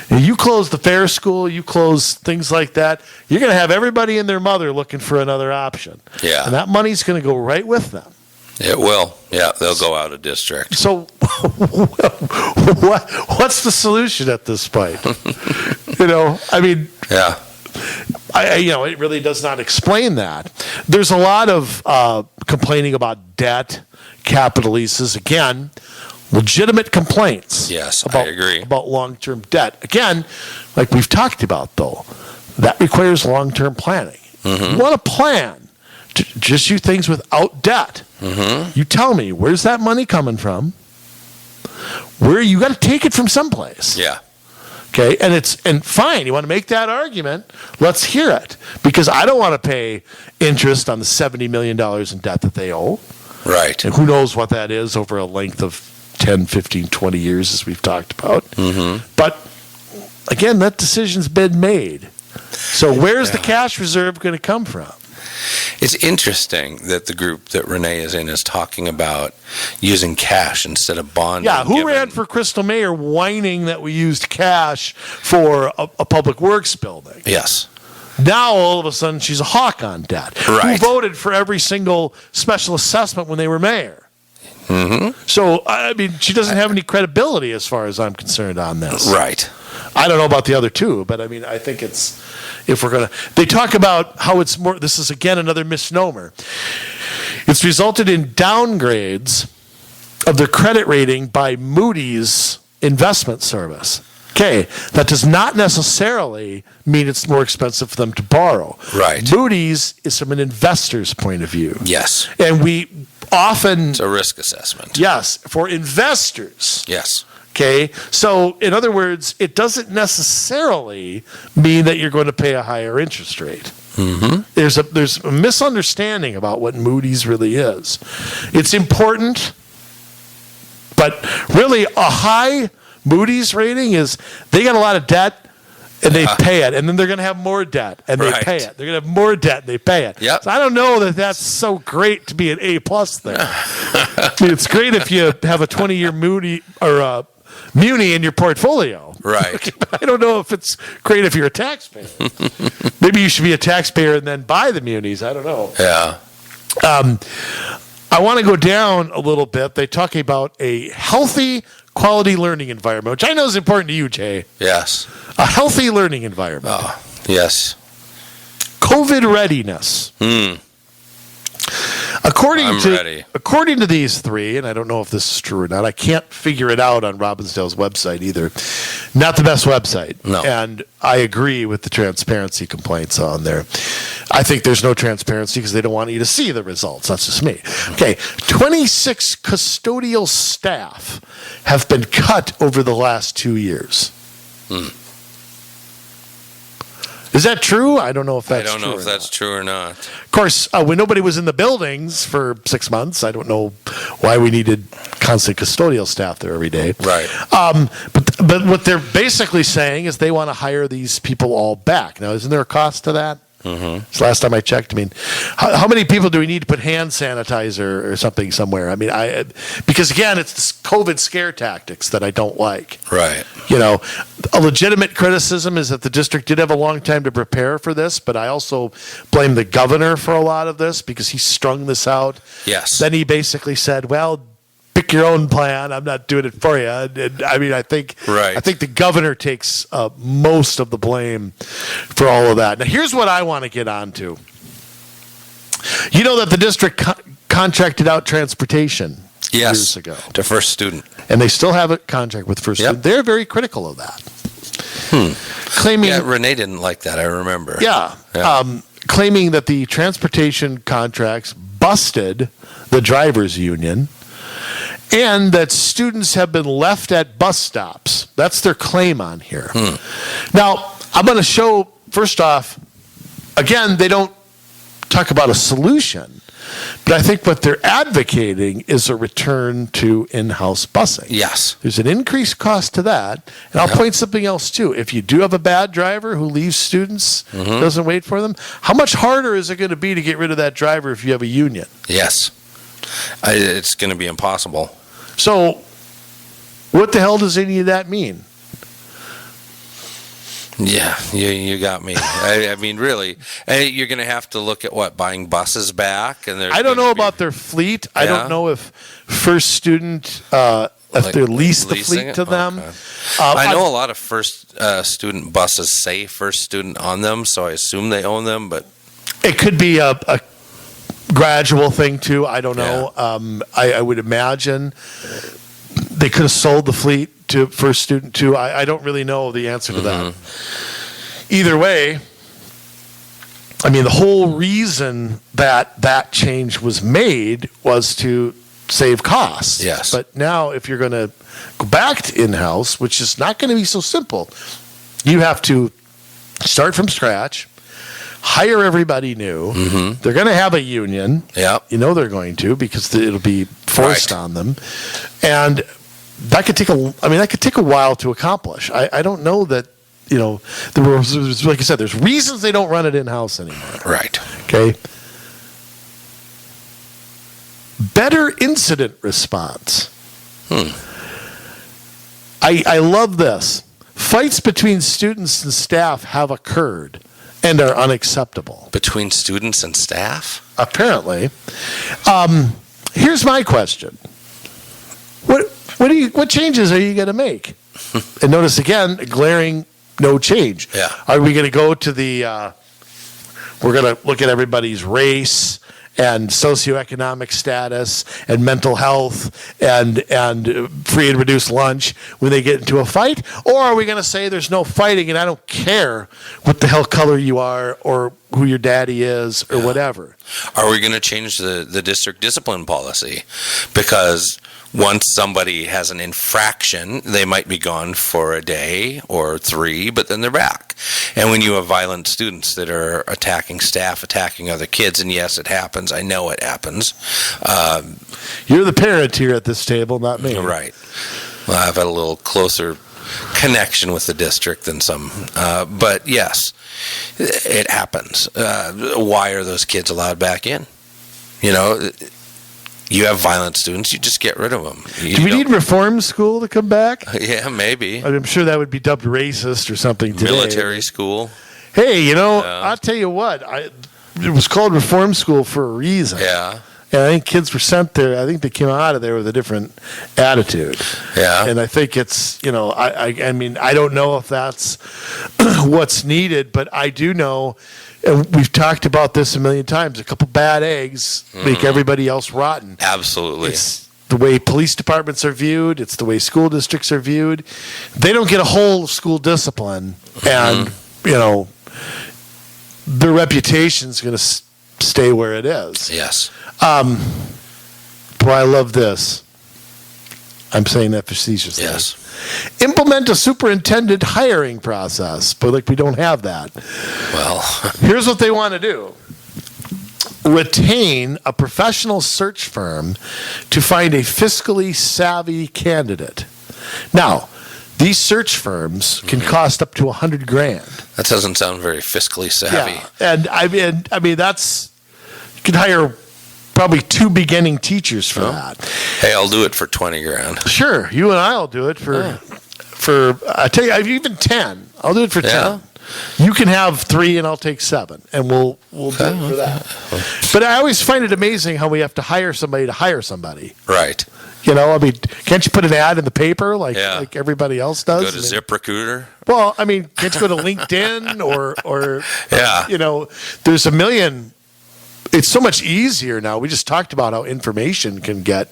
Speaker 2: You close the fair school, you close things like that, you're going to have everybody and their mother looking for another option.
Speaker 1: Yeah.
Speaker 2: And that money's going to go right with them.
Speaker 1: It will. Yeah, they'll go out of district.
Speaker 2: So what's the solution at this point?
Speaker 1: Yeah.
Speaker 2: It really does not explain that. There's a lot of complaining about debt, capital leases. Again, legitimate complaints.
Speaker 1: Yes, I agree.
Speaker 2: About long-term debt. Again, like we've talked about, though, that requires long-term planning. You want a plan to just do things without debt. You tell me, where's that money coming from? where you got to take it from someplace.
Speaker 3: Yeah.
Speaker 2: Okay, and fine, you want to make that argument, let's hear it. Because I don't want to pay interest on the $70 million in debt that they owe.
Speaker 3: Right.
Speaker 2: And who knows what that is over a length of 10, 15, 20 years, as we've talked about.
Speaker 3: Mm-hmm.
Speaker 2: But, again, that decision's been made. So where's the cash reserve going to come from?
Speaker 3: It's interesting that the group that ReNae is in is talking about using cash instead of bonding.
Speaker 2: Yeah, who ran for Crystal Mayor whining that we used cash for a public works building?
Speaker 3: Yes.
Speaker 2: Now, all of a sudden, she's a hawk on debt.
Speaker 3: Right.
Speaker 2: Who voted for every single special assessment when they were mayor?
Speaker 3: Mm-hmm.
Speaker 2: So, I mean, she doesn't have any credibility as far as I'm concerned on this.
Speaker 3: Right.
Speaker 2: I don't know about the other two, but I mean, I think it's, if we're going to, they talk about how it's more, this is again another misnomer. It's resulted in downgrades of their credit rating by Moody's investment service. Okay, that does not necessarily mean it's more expensive for them to borrow.
Speaker 3: Right.
Speaker 2: Moody's is from an investor's point of view.
Speaker 3: Yes.
Speaker 2: And we often...
Speaker 3: It's a risk assessment.
Speaker 2: Yes, for investors.
Speaker 3: Yes.
Speaker 2: Okay, so in other words, it doesn't necessarily mean that you're going to pay a higher interest rate.
Speaker 3: Mm-hmm.
Speaker 2: There's a misunderstanding about what Moody's really is. It's important, but really a high Moody's rating is they got a lot of debt and they pay it, and then they're going to have more debt and they pay it. They're going to have more debt and they pay it.
Speaker 3: Yep.
Speaker 2: So I don't know that that's so great to be an A+ there. I mean, it's great if you have a 20-year Moody or a Muni in your portfolio.
Speaker 3: Right.
Speaker 2: I don't know if it's great if you're a taxpayer. Maybe you should be a taxpayer and then buy the munis. I don't know.
Speaker 3: Yeah.
Speaker 2: I want to go down a little bit. They talk about a healthy, quality learning environment, which I know is important to you, Jay.
Speaker 3: Yes.
Speaker 2: A healthy learning environment.
Speaker 3: Oh, yes.
Speaker 2: COVID readiness. According to these three, and I don't know if this is true or not, I can't figure it out on Robbinsdale's website either. Not the best website.
Speaker 3: No.
Speaker 2: And I agree with the transparency complaints on there. I think there's no transparency because they don't want you to see the results. That's just me. Okay, 26 custodial staff have been cut over the last 2 years. Is that true? I don't know if that's true.
Speaker 3: I don't know if that's true or not.
Speaker 2: Of course, when nobody was in the buildings for 6 months, I don't know why we needed constant custodial staff there every day.
Speaker 3: Right.
Speaker 2: But what they're basically saying is they want to hire these people all back. Now, isn't there a cost to that? Mm-hmm. So last time I checked, I mean, how many people do we need to put hand sanitizer or something somewhere? I mean, because again, it's this COVID scare tactics that I don't like.
Speaker 3: Right.
Speaker 2: You know, a legitimate criticism is that the district did have a long time to prepare for this, but I also blame the governor for a lot of this because he strung this out.
Speaker 3: Yes.
Speaker 2: Then he basically said, well, pick your own plan. I'm not doing it for you. And I mean, I think the governor takes most of the blame for all of that. Now, here's what I want to get onto. You know that the district contracted out transportation years ago
Speaker 3: to First Student,
Speaker 2: and they still have a contract with First Student. They're very critical of that. Claiming,
Speaker 3: ReNae didn't like that. I remember.
Speaker 2: Claiming that the transportation contracts busted the drivers' union. And that students have been left at bus stops. That's their claim on here. Now, I'm going to show, first off, again, they don't talk about a solution. But I think what they're advocating is a return to in-house busing.
Speaker 3: Yes.
Speaker 2: There's an increased cost to that. And I'll point something else, too. If you do have a bad driver who leaves students, doesn't wait for them, how much harder is it going to be to get rid of that driver if you have a union?
Speaker 3: Yes. It's going to be impossible.
Speaker 2: So, what the hell does any of that mean?
Speaker 3: Yeah, you got me. I mean, really, you're going to have to look at buying buses back. And
Speaker 2: I don't know about their fleet. I don't know if First Student, if they lease the fleet to them.
Speaker 3: Okay. I know a lot of First Student buses say First Student on them, so I assume they own them. But
Speaker 2: it could be a gradual thing too. I don't know. I would imagine they could have sold the fleet to First Student too. I don't really know the answer to that. Either way, I mean, the whole reason that change was made was to save costs.
Speaker 3: Yes.
Speaker 2: But now if you're going to go back to in-house, which is not going to be so simple, you have to start from scratch, hire everybody new.
Speaker 3: Mm-hmm.
Speaker 2: They're going to have a union.
Speaker 3: Yep.
Speaker 2: You know they're going to, because it'll be forced on them. And that could take a while to accomplish. I don't know that, there's, like I said, there's reasons they don't run it in-house anymore.
Speaker 3: Right.
Speaker 2: Okay. Better incident response. I love this. Fights between students and staff have occurred and are unacceptable.
Speaker 3: Between students and staff?
Speaker 2: Apparently. Here's my question. What changes are you going to make? And notice again, glaring no change.
Speaker 3: Yeah.
Speaker 2: Are we going to go to we're going to look at everybody's race and socioeconomic status and mental health and free and reduced lunch when they get into a fight? Or are we going to say there's no fighting and I don't care what the hell color you are or who your daddy is or whatever?
Speaker 3: Are we going to change the district discipline policy? Because once somebody has an infraction, they might be gone for a day or 3, but then they're back. And when you have violent students that are attacking staff, attacking other kids, and yes, it happens. I know it happens.
Speaker 2: You're the parent here at this table, not me.
Speaker 3: Right. Well, I've had a little closer connection with the district than some. But yes, it happens. Why are those kids allowed back in? You have violent students, you just get rid of them.
Speaker 2: Do we need reform school to come back?
Speaker 3: Yeah, maybe.
Speaker 2: I'm sure that would be dubbed racist or something today.
Speaker 3: Military school.
Speaker 2: Hey, I'll tell you what. It was called reform school for a reason.
Speaker 3: Yeah.
Speaker 2: And I think kids were sent there. I think they came out of there with a different attitude.
Speaker 3: Yeah.
Speaker 2: And I think it's, I mean, I don't know if that's what's needed, but I do know, and we've talked about this a million times, a couple bad eggs make everybody else rotten.
Speaker 3: Absolutely.
Speaker 2: It's the way police departments are viewed. It's the way school districts are viewed. They don't get a whole school discipline, and, their reputation's going to stay where it is.
Speaker 3: Yes.
Speaker 2: Boy, I love this. I'm saying that facetiously.
Speaker 3: Yes.
Speaker 2: Implement a superintendent hiring process, but we don't have that.
Speaker 3: Well,
Speaker 2: here's what they want to do. Retain a professional search firm to find a fiscally savvy candidate. Now, these search firms can cost up to $100,000.
Speaker 3: That doesn't sound very fiscally savvy.
Speaker 2: Yeah. And I mean that's, you can hire probably 2 beginning teachers for that.
Speaker 3: Hey, I'll do it for $20,000.
Speaker 2: Sure, you and I'll do it for I tell you, even 10. I'll do it for 10. You can have 3 and I'll take 7, and we'll do it for that. But I always find it amazing how we have to hire somebody to hire somebody.
Speaker 3: Right.
Speaker 2: I mean, can't you put an ad in the paper like everybody else does?
Speaker 3: Go to ZipRecruiter.
Speaker 2: Well, I mean, can't you go to LinkedIn or there's a million. It's so much easier now. We just talked about how information can get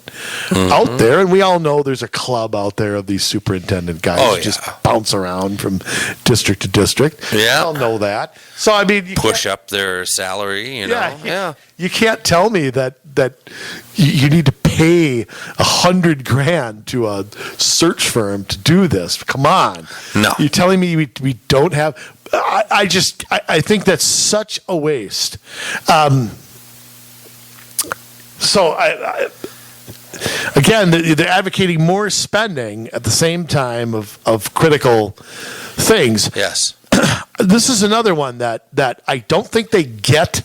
Speaker 2: out there, and we all know there's a club out there of these superintendent guys who just bounce around from district to district.
Speaker 3: Yeah.
Speaker 2: We all know that. So, I mean,
Speaker 3: push up their salary,
Speaker 2: You can't tell me that you need to pay $100,000 to a search firm to do this. Come on.
Speaker 3: No. You're
Speaker 2: telling me we don't have... I think that's such a waste. So, again, they're advocating more spending at the same time of critical things.
Speaker 3: Yes.
Speaker 2: This is another one that I don't think they get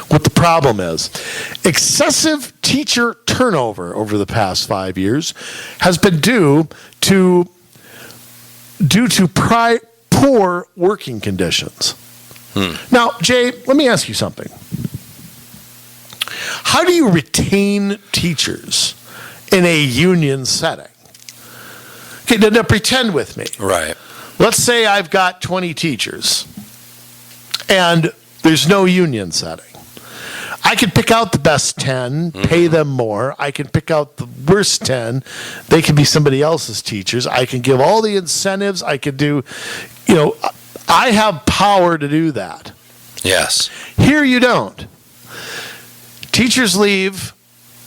Speaker 2: what the problem is. Excessive teacher turnover over the past 5 years has been due to poor working conditions. Now, Jay, let me ask you something. How do you retain teachers in a union setting? Okay, now pretend with me.
Speaker 3: Right.
Speaker 2: Let's say I've got 20 teachers and there's no union setting. I can pick out the best 10, pay them more. I can pick out the worst 10. They can be somebody else's teachers. I can give all the incentives. I can do, I have power to do that.
Speaker 3: Yes.
Speaker 2: Here you don't. Teachers leave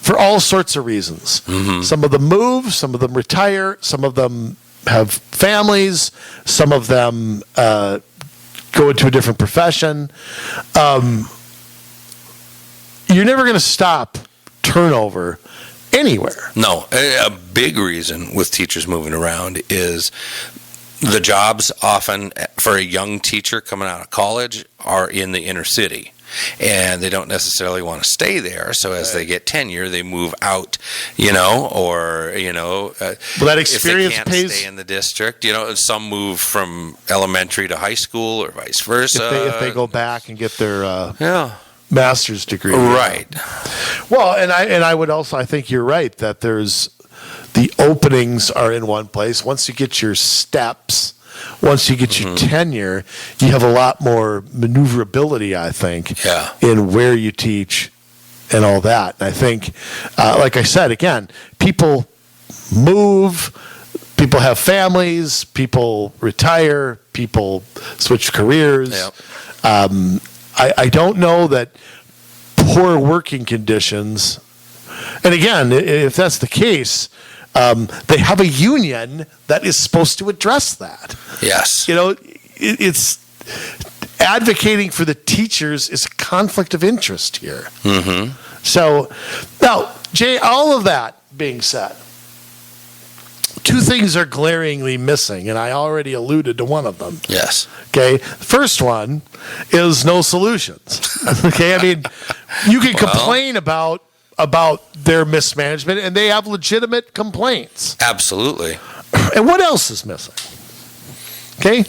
Speaker 2: for all sorts of reasons. Mm-hmm. Some of them move, some of them retire, some of them have families, some of them go into a different profession. You're never going to stop turnover anywhere.
Speaker 3: No, a big reason with teachers moving around is the jobs often for a young teacher coming out of college are in the inner city. And they don't necessarily want to stay there. So as they get tenure, they move out, or,
Speaker 2: well, that experience
Speaker 3: if they can't stay in the district. Some move from elementary to high school or vice versa.
Speaker 2: If they go back and get their master's degree.
Speaker 3: Right.
Speaker 2: Well, and I would also, I think you're right that there's the openings are in one place. Once you get your steps, once you get your tenure, you have a lot more maneuverability, I think, in where you teach and all that. And I think, like I said, again, people move, people have families, people retire, people switch careers.
Speaker 3: Yep.
Speaker 2: I don't know that poor working conditions, and again, if that's the case, they have a union that is supposed to address that.
Speaker 3: Yes.
Speaker 2: It's advocating for the teachers is a conflict of interest here. Mm-hmm. So, now, Jay, all of that being said, two things are glaringly missing, and I already alluded to one of them.
Speaker 3: Yes.
Speaker 2: Okay. The first one is no solutions. Okay. I mean, you can complain about their mismanagement, and they have legitimate complaints.
Speaker 3: Absolutely.
Speaker 2: And what else is missing? Okay.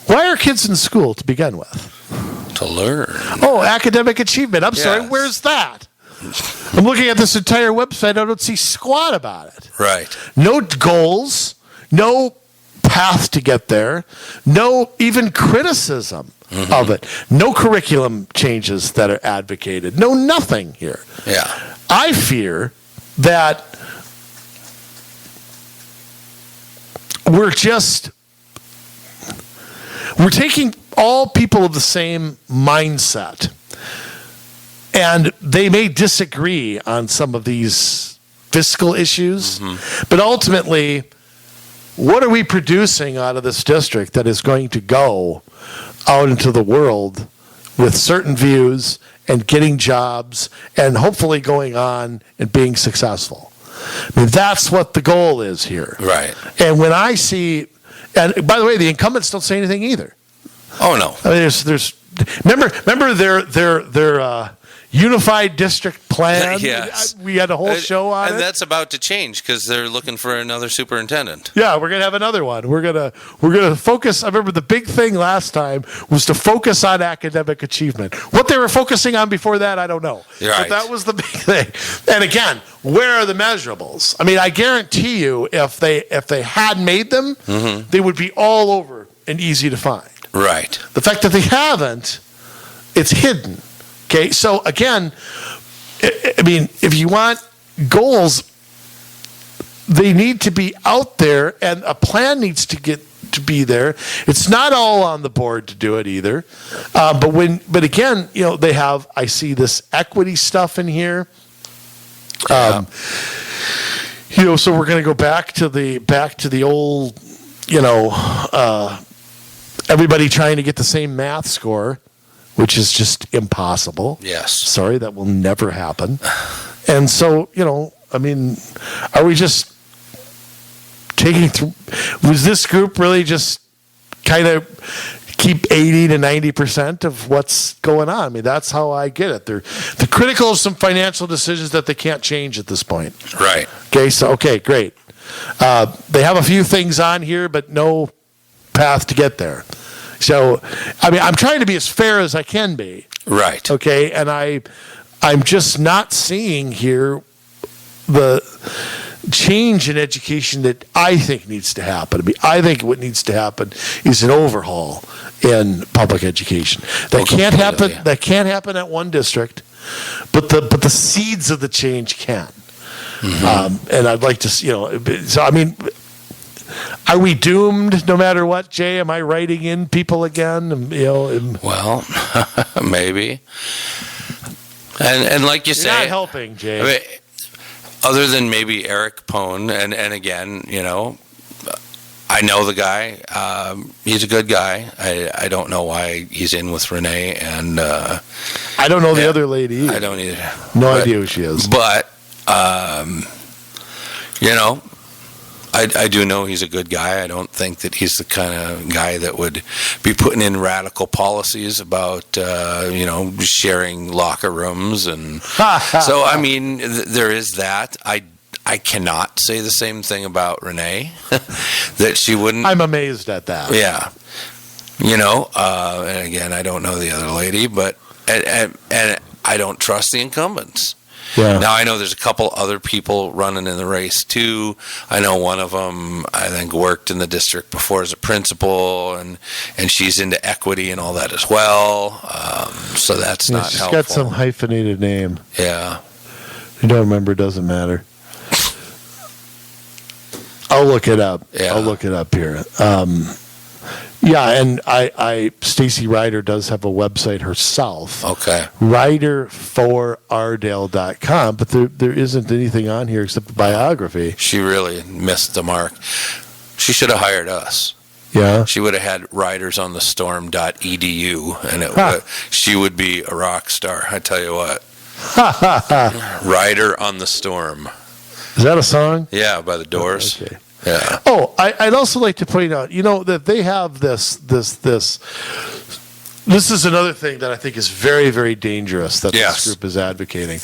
Speaker 2: Why are kids in school to begin with?
Speaker 3: To learn.
Speaker 2: Oh, academic achievement. I'm sorry. Where's that? I'm looking at this entire website. I don't see squat about it.
Speaker 3: Right.
Speaker 2: No goals, no path to get there, no even criticism of it, no curriculum changes that are advocated, no nothing here.
Speaker 3: Yeah.
Speaker 2: I fear that we're taking all people of the same mindset, and they may disagree on some of these fiscal issues, but ultimately, what are we producing out of this district that is going to go out into the world with certain views and getting jobs and hopefully going on and being successful? I mean, that's what the goal is here.
Speaker 3: Right.
Speaker 2: And when I see, and by the way, the incumbents don't say anything either.
Speaker 3: Oh no.
Speaker 2: I mean, remember their unified district plan?
Speaker 3: Yes.
Speaker 2: We had a whole show on it.
Speaker 3: And that's about to change because they're looking for another superintendent.
Speaker 2: Yeah, we're going to have another one. We're going to focus. I remember the big thing last time was to focus on academic achievement. What they were focusing on before that, I don't know.
Speaker 3: Right.
Speaker 2: But that was the big thing. And again, where are the measurables? I mean, I guarantee you if they had made them, they would be all over and easy to find.
Speaker 3: Right.
Speaker 2: The fact that they haven't, it's hidden. Okay, so again, I mean, if you want goals, they need to be out there, and a plan needs to be there. It's not all on the board to do it either. But again, they have. I see this equity stuff in here. So we're going to go back to the old, everybody trying to get the same math score, which is just impossible.
Speaker 3: Yes.
Speaker 2: Sorry, that will never happen. And so, I mean, are we just taking through? Was this group really just kind of keep 80 to 90% of what's going on? I mean, that's how I get it. They're critical of some financial decisions that they can't change at this point.
Speaker 3: Right.
Speaker 2: Okay, great. They have a few things on here, but no path to get there. So, I mean, I'm trying to be as fair as I can be.
Speaker 3: Right.
Speaker 2: Okay, and I'm just not seeing here the change in education that I think needs to happen. I mean, I think what needs to happen is an overhaul in public education. That can't happen. That can't happen at one district, but the seeds of the change can. And I'd like to, So I mean. Are we doomed no matter what, Jay? Am I writing in people again?
Speaker 3: Well, maybe. And like you say,
Speaker 2: not helping, Jay.
Speaker 3: I mean, other than maybe Eric Pone, and again, I know the guy. He's a good guy. I don't know why he's in with ReNae, and
Speaker 2: I don't know the other lady either.
Speaker 3: I don't either.
Speaker 2: No idea who she is.
Speaker 3: But I do know he's a good guy. I don't think that he's the kind of guy that would be putting in radical policies about, sharing locker rooms. And so, I mean, there is that. I cannot say the same thing about ReNae, that she wouldn't.
Speaker 2: I'm amazed at that.
Speaker 3: Yeah. And again, I don't know the other lady, but and I don't trust the incumbents.
Speaker 2: Yeah.
Speaker 3: Now, I know there's a couple other people running in the race, too. I know one of them, I think, worked in the district before as a principal, and she's into equity and all that as well. So that's not
Speaker 2: she's
Speaker 3: helpful.
Speaker 2: She's got some hyphenated name.
Speaker 3: Yeah.
Speaker 2: You don't remember, doesn't matter. I'll look it up.
Speaker 3: Yeah.
Speaker 2: I'll look it up here. And Stacy Rider does have a website herself.
Speaker 3: Okay.
Speaker 2: Rider4ardale.com, but there isn't anything on here except a biography.
Speaker 3: She really missed the mark. She should have hired us.
Speaker 2: Yeah.
Speaker 3: She would have had ridersonthestorm.edu, and she would be a rock star. I tell you what. Rider on the Storm.
Speaker 2: Is that a song?
Speaker 3: Yeah, by the Doors.
Speaker 2: Okay.
Speaker 3: Yeah.
Speaker 2: Oh, I'd also like to point out, that they have this. This is another thing that I think is very, very dangerous that this group is advocating.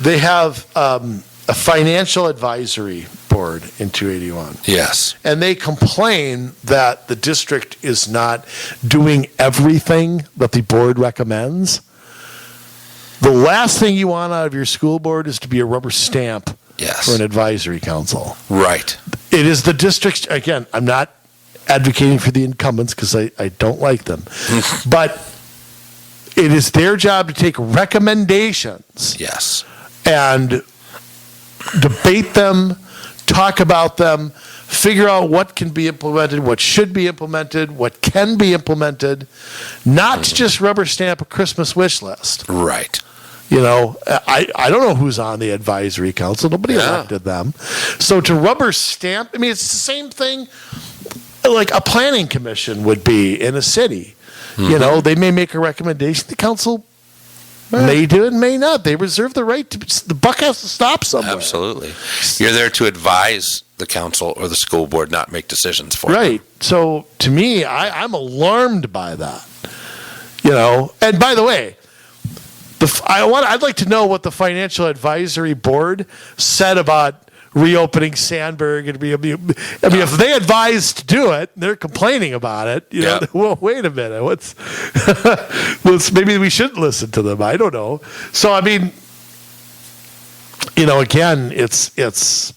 Speaker 2: They have a financial advisory board in 281.
Speaker 3: Yes.
Speaker 2: And they complain that the district is not doing everything that the board recommends. The last thing you want out of your school board is to be a rubber stamp for an advisory council.
Speaker 3: Right.
Speaker 2: It is the district's, again, I'm not advocating for the incumbents because I don't like them, but it is their job to take recommendations and debate them, talk about them, figure out what can be implemented, what should be implemented, what can be implemented, not to just rubber stamp a Christmas wish list.
Speaker 3: Right.
Speaker 2: I don't know who's on the advisory council. Nobody elected them. So to rubber stamp, I mean, it's the same thing like a planning commission would be in a city. Mm-hmm. They may make a recommendation. The council may do it, may not. They reserve the right to. The buck has to stop somewhere.
Speaker 3: Absolutely. You're there to advise the council or the school board, not make decisions for them.
Speaker 2: Right. So to me, I'm alarmed by that. And by the way, I'd like to know what the financial advisory board said about reopening Sandberg. If they advised to do it, they're complaining about it. Well, wait a minute. Maybe we shouldn't listen to them. I don't know. So I mean, again, it's.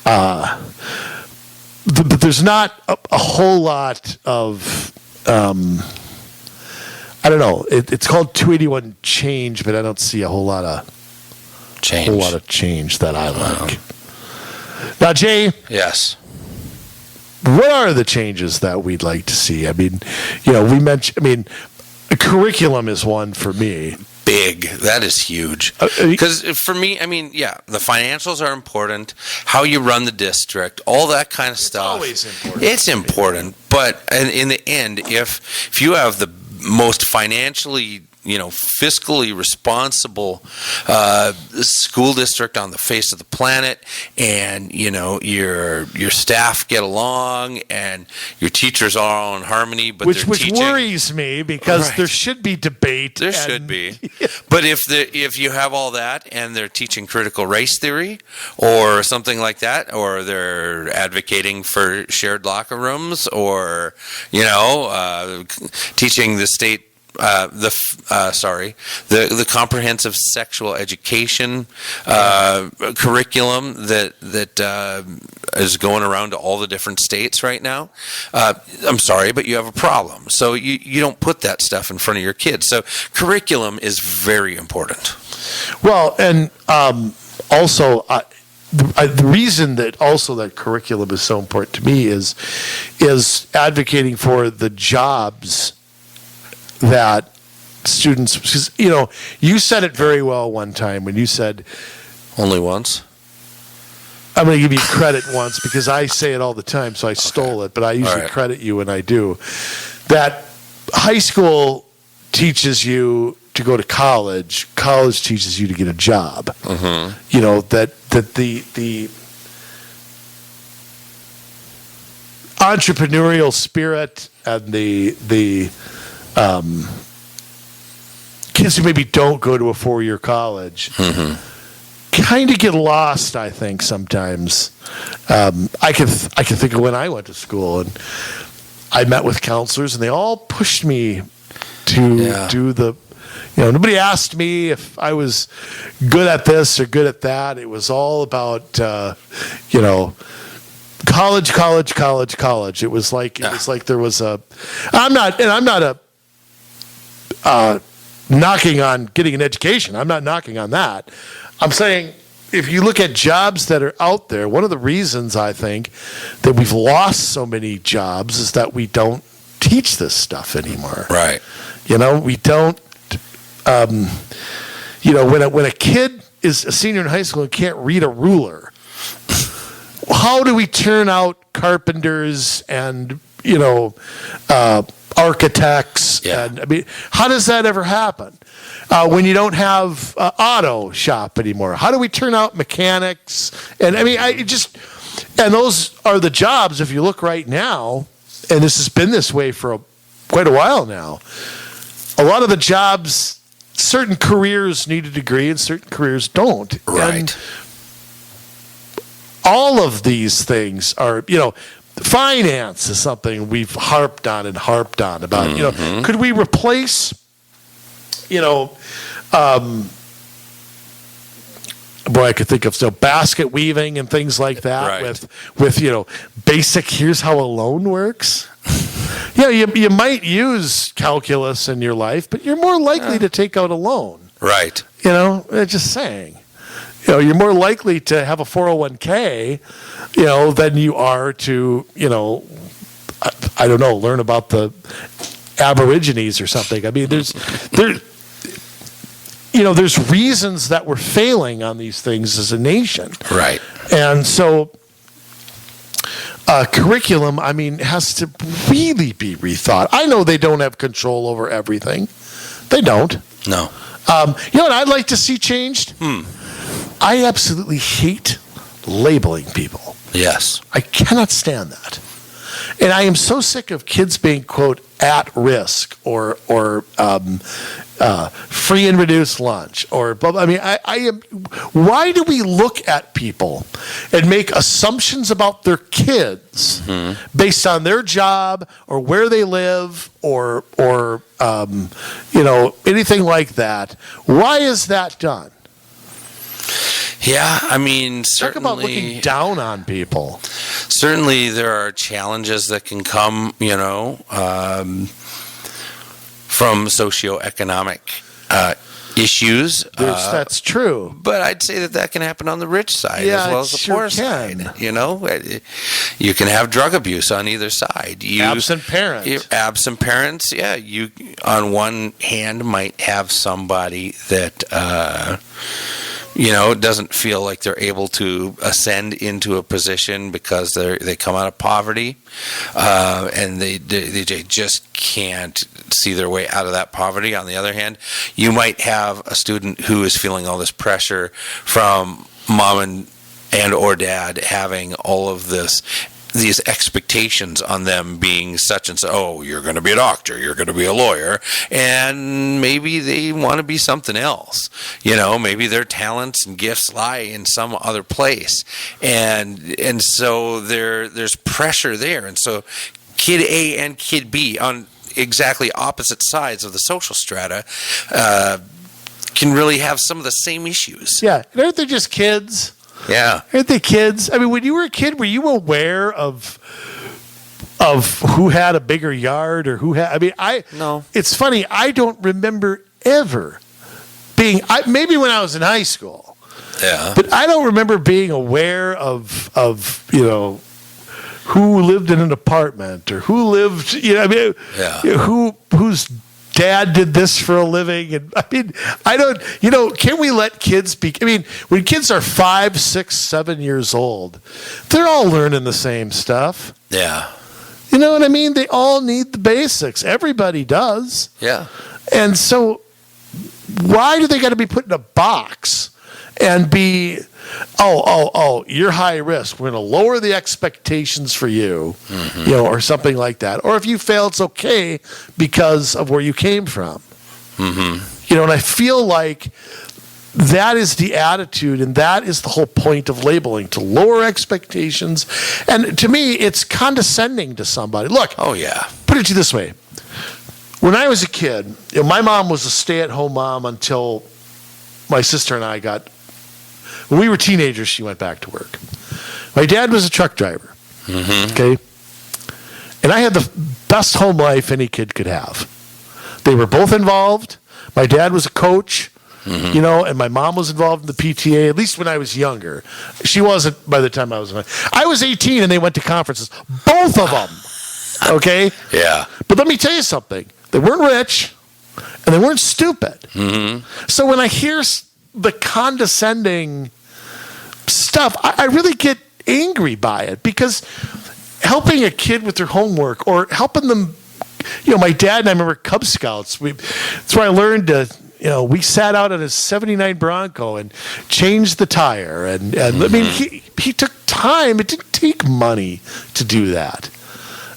Speaker 2: But there's not a whole lot of. I don't know. It's called 281 change, but I don't see a whole lot of change that I like. Now, Jay.
Speaker 3: Yes.
Speaker 2: What are the changes that we'd like to see? I mean, we mentioned. I mean, curriculum is one for me.
Speaker 3: Big. That is huge. Because for me, I mean, the financials are important. How you run the district, all that kind of stuff.
Speaker 2: Always important.
Speaker 3: It's important, but in the end, if you have the most financially, fiscally responsible school district on the face of the planet, and your staff get along, and your teachers are all in harmony, but
Speaker 2: which worries me because there should be debate.
Speaker 3: There should be, but if you have all that and they're teaching critical race theory or something like that, or they're advocating for shared locker rooms, or teaching the state. The comprehensive sexual education curriculum that is going around to all the different states right now. I'm sorry, but you have a problem. So you don't put that stuff in front of your kids. So curriculum is very important.
Speaker 2: Well, and also. The reason that curriculum is so important to me is advocating for the jobs that students, because, you said it very well one time when you said,
Speaker 3: only once?
Speaker 2: I'm going to give you credit once because I say it all the time, so I stole it, but I usually credit you when I do. That high school teaches you to go to college. College teaches you to get a job. Mm-hmm. That the entrepreneurial spirit and the kids who maybe don't go to a 4-year college kind of get lost, I think, sometimes. I can think of when I went to school and I met with counselors and they all pushed me to do the, nobody asked me if I was good at this or good at that. It was all about, college. It was like there was I'm not knocking on getting an education. I'm not knocking on that. I'm saying if you look at jobs that are out there, one of the reasons I think that we've lost so many jobs is that we don't teach this stuff anymore.
Speaker 3: Right.
Speaker 2: We don't. When a kid is a senior in high school and can't read a ruler, how do we turn out carpenters and architects?
Speaker 3: Yeah.
Speaker 2: And how does that ever happen? When you don't have auto shop anymore, how do we turn out mechanics? And and those are the jobs. If you look right now, and this has been this way for quite a while now, a lot of the jobs, certain careers need a degree and certain careers don't.
Speaker 3: Right.
Speaker 2: And all of these things are, finance is something we've harped on about.
Speaker 3: Mm-hmm.
Speaker 2: Could we replace, I could think of basket weaving and things like that with basic. Here's how a loan works. You might use calculus in your life, but you're more likely to take out a loan.
Speaker 3: Right.
Speaker 2: Just saying. You're more likely to have a 401k, than you are to, I don't know, learn about the Aborigines or something. There's reasons that we're failing on these things as a nation.
Speaker 3: Right.
Speaker 2: And so curriculum, has to really be rethought. I know they don't have control over everything. They don't.
Speaker 3: No.
Speaker 2: What I'd like to see changed? I absolutely hate labeling people.
Speaker 3: Yes.
Speaker 2: I cannot stand that. And I am so sick of kids being, quote, at risk or free and reduced lunch or blah, blah. I am. Why do we look at people and make assumptions about their kids based on their job or where they live or anything like that? Why is that done?
Speaker 3: Yeah, certainly.
Speaker 2: Talk about looking down on people.
Speaker 3: Certainly, there are challenges that can come, from socioeconomic issues.
Speaker 2: That's true.
Speaker 3: But I'd say that can happen on the rich side as well as the poor side. You can have drug abuse on either side.
Speaker 2: Absent parents.
Speaker 3: Yeah, you on one hand might have somebody that doesn't feel like they're able to ascend into a position because they come out of poverty, and they just can't see their way out of that poverty. On the other hand, you might have a student who is feeling all this pressure from mom and or dad having all of these expectations on them being such and so. Oh, you're going to be a doctor, you're going to be a lawyer, and maybe they want to be something else. Maybe their talents and gifts lie in some other place, and so there's pressure there, and so kid A and kid B on exactly opposite sides of the social strata can really have some of the same issues.
Speaker 2: Yeah, aren't they just kids?
Speaker 3: Yeah.
Speaker 2: Aren't they kids? When you were a kid, were you aware of who had a bigger yard or who had?
Speaker 3: No.
Speaker 2: It's funny. I don't remember ever being. Maybe when I was in high school.
Speaker 3: Yeah.
Speaker 2: But I don't remember being aware of who lived in an apartment or who lived. Whose dad did this for a living. And I mean, I don't, can we let kids be? I mean, when kids are 5, 6, 7 years old, they're all learning the same stuff.
Speaker 3: Yeah.
Speaker 2: You know what I mean? They all need the basics. Everybody does.
Speaker 3: Yeah.
Speaker 2: And so why do they got to be put in a box and be, you're high risk. We're going to lower the expectations for you, or something like that. Or if you fail, it's okay because of where you came from. Mm-hmm. And I feel like that is the attitude, and that is the whole point of labeling, to lower expectations. And to me, it's condescending to somebody. Look, put it to you this way. When I was a kid, my mom was a stay-at-home mom until my sister and I when we were teenagers, she went back to work. My dad was a truck driver, okay? And I had the best home life any kid could have. They were both involved. My dad was a coach. And my mom was involved in the PTA, at least when I was younger. She wasn't by the time I was 18 and they went to conferences. Both of them. Okay?
Speaker 3: Yeah.
Speaker 2: But let me tell you something. They weren't rich and they weren't stupid. So when I hear the condescending stuff, I really get angry by it, because helping a kid with their homework or helping them, my dad and I remember Cub Scouts. That's where I learned to, we sat out in a 79 Bronco and changed the tire. And I mean, he took time. It didn't take money to do that.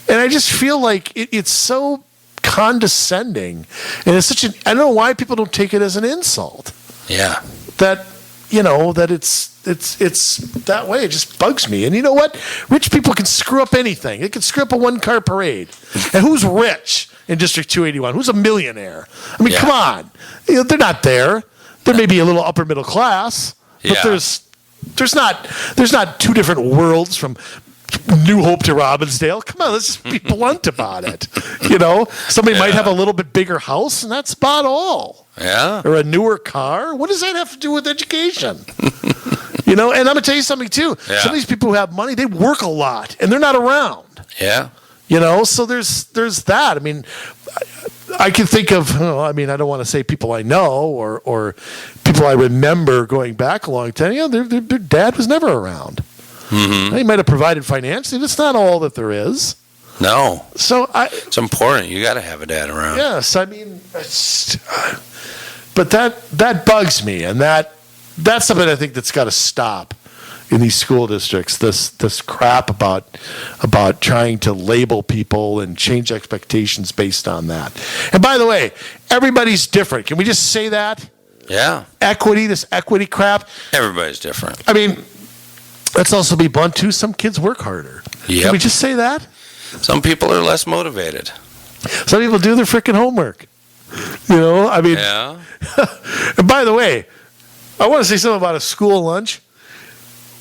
Speaker 2: And I just feel like it's so condescending. And it's I don't know why people don't take it as an insult.
Speaker 3: Yeah.
Speaker 2: That, that it's that way. It just bugs me. And you know what? Rich people can screw up anything. They can screw up a one-car parade. And who's rich in District 281? Who's a millionaire? I mean, come on. They're not there. There may be a little upper middle class, but there's not two different worlds from New Hope to Robbinsdale. Come on, let's just be blunt about it. Somebody might have a little bit bigger house, and that's about all.
Speaker 3: Yeah.
Speaker 2: Or a newer car. What does that have to do with education? And I'm going to tell you something, too. Yeah. Some of these people who have money, they work a lot, and they're not around.
Speaker 3: Yeah.
Speaker 2: So there's that. I mean, I can think of, I don't want to say people I know or people I remember going back a long time. Their dad was never around. He might have provided financially. That's not all that there is.
Speaker 3: No.
Speaker 2: So
Speaker 3: it's important. You got to have a dad around.
Speaker 2: Yes, but that bugs me, and that's something I think that's got to stop in these school districts. This crap about trying to label people and change expectations based on that. And by the way, everybody's different. Can we just say that?
Speaker 3: Yeah.
Speaker 2: This equity crap.
Speaker 3: Everybody's different.
Speaker 2: I mean, let's also be blunt too. Some kids work harder.
Speaker 3: Yep.
Speaker 2: Can we just say that?
Speaker 3: Some people are less motivated.
Speaker 2: Some people do their freaking homework.
Speaker 3: Yeah.
Speaker 2: And by the way, I want to say something about a school lunch.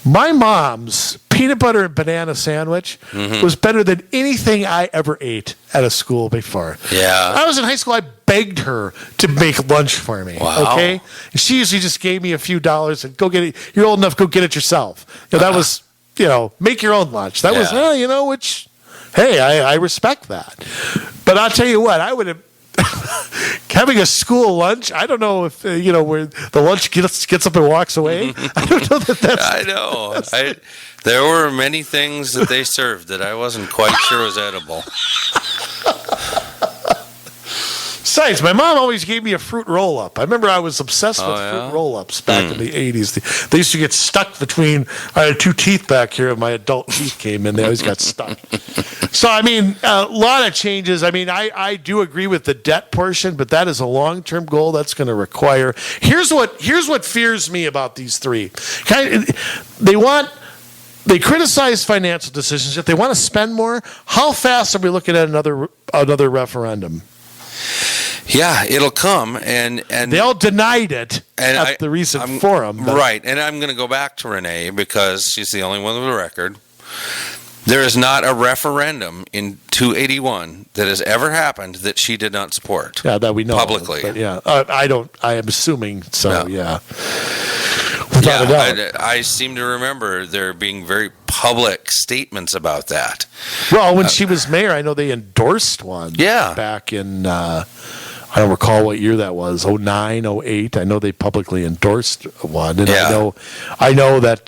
Speaker 2: My mom's peanut butter and banana sandwich was better than anything I ever ate at a school before.
Speaker 3: Yeah.
Speaker 2: I was in high school. I begged her to make lunch for me.
Speaker 3: Wow.
Speaker 2: Okay. And she usually just gave me a few dollars and go get it. You're old enough, go get it yourself. That was, make your own lunch. That was, which, hey, I respect that. But I'll tell you what, I would have. Having a school lunch, I don't know if where the lunch gets up and walks away. I don't know that's.
Speaker 3: I know. There were many things that they served that I wasn't quite sure was edible.
Speaker 2: Besides, my mom always gave me a fruit roll-up. I remember I was obsessed with fruit roll-ups back in the 80s. They used to get stuck between, I had two teeth back here, and my adult teeth came in. They always got stuck. So, a lot of changes. I do agree with the debt portion, but that is a long-term goal that's going to require. Here's what fears me about these three. They criticize financial decisions. If they want to spend more, how fast are we looking at another referendum?
Speaker 3: Yeah, it'll come, and
Speaker 2: they all denied it at the recent forum.
Speaker 3: Right, and I'm going to go back to ReNae because she's the only one with a record. There is not a referendum in 281 that has ever happened that she did not support.
Speaker 2: Yeah, that we know
Speaker 3: publicly.
Speaker 2: But yeah, I don't. I am assuming so. No. Yeah.
Speaker 3: Without a doubt. I seem to remember there being very public statements about that.
Speaker 2: Well, when she was mayor, I know they endorsed one.
Speaker 3: Yeah.
Speaker 2: Back in I don't recall what year that was, 09, 08. I know they publicly endorsed one. And I know that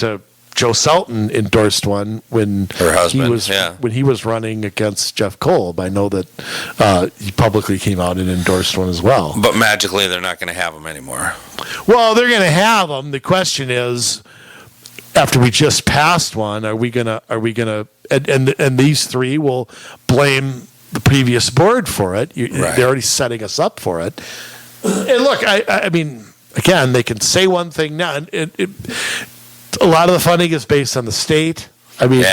Speaker 2: Joe Selton endorsed one when
Speaker 3: her husband,
Speaker 2: when he was running against Jeff Kolb. I know that he publicly came out and endorsed one as well.
Speaker 3: But magically, they're not going to have them anymore.
Speaker 2: Well, they're going to have them. The question is, after we just passed one, are we gonna and these three will blame the previous board for it. They're already setting us up for it. And look, I mean, again, they can say one thing now. And a lot of the funding is based on the state. I mean,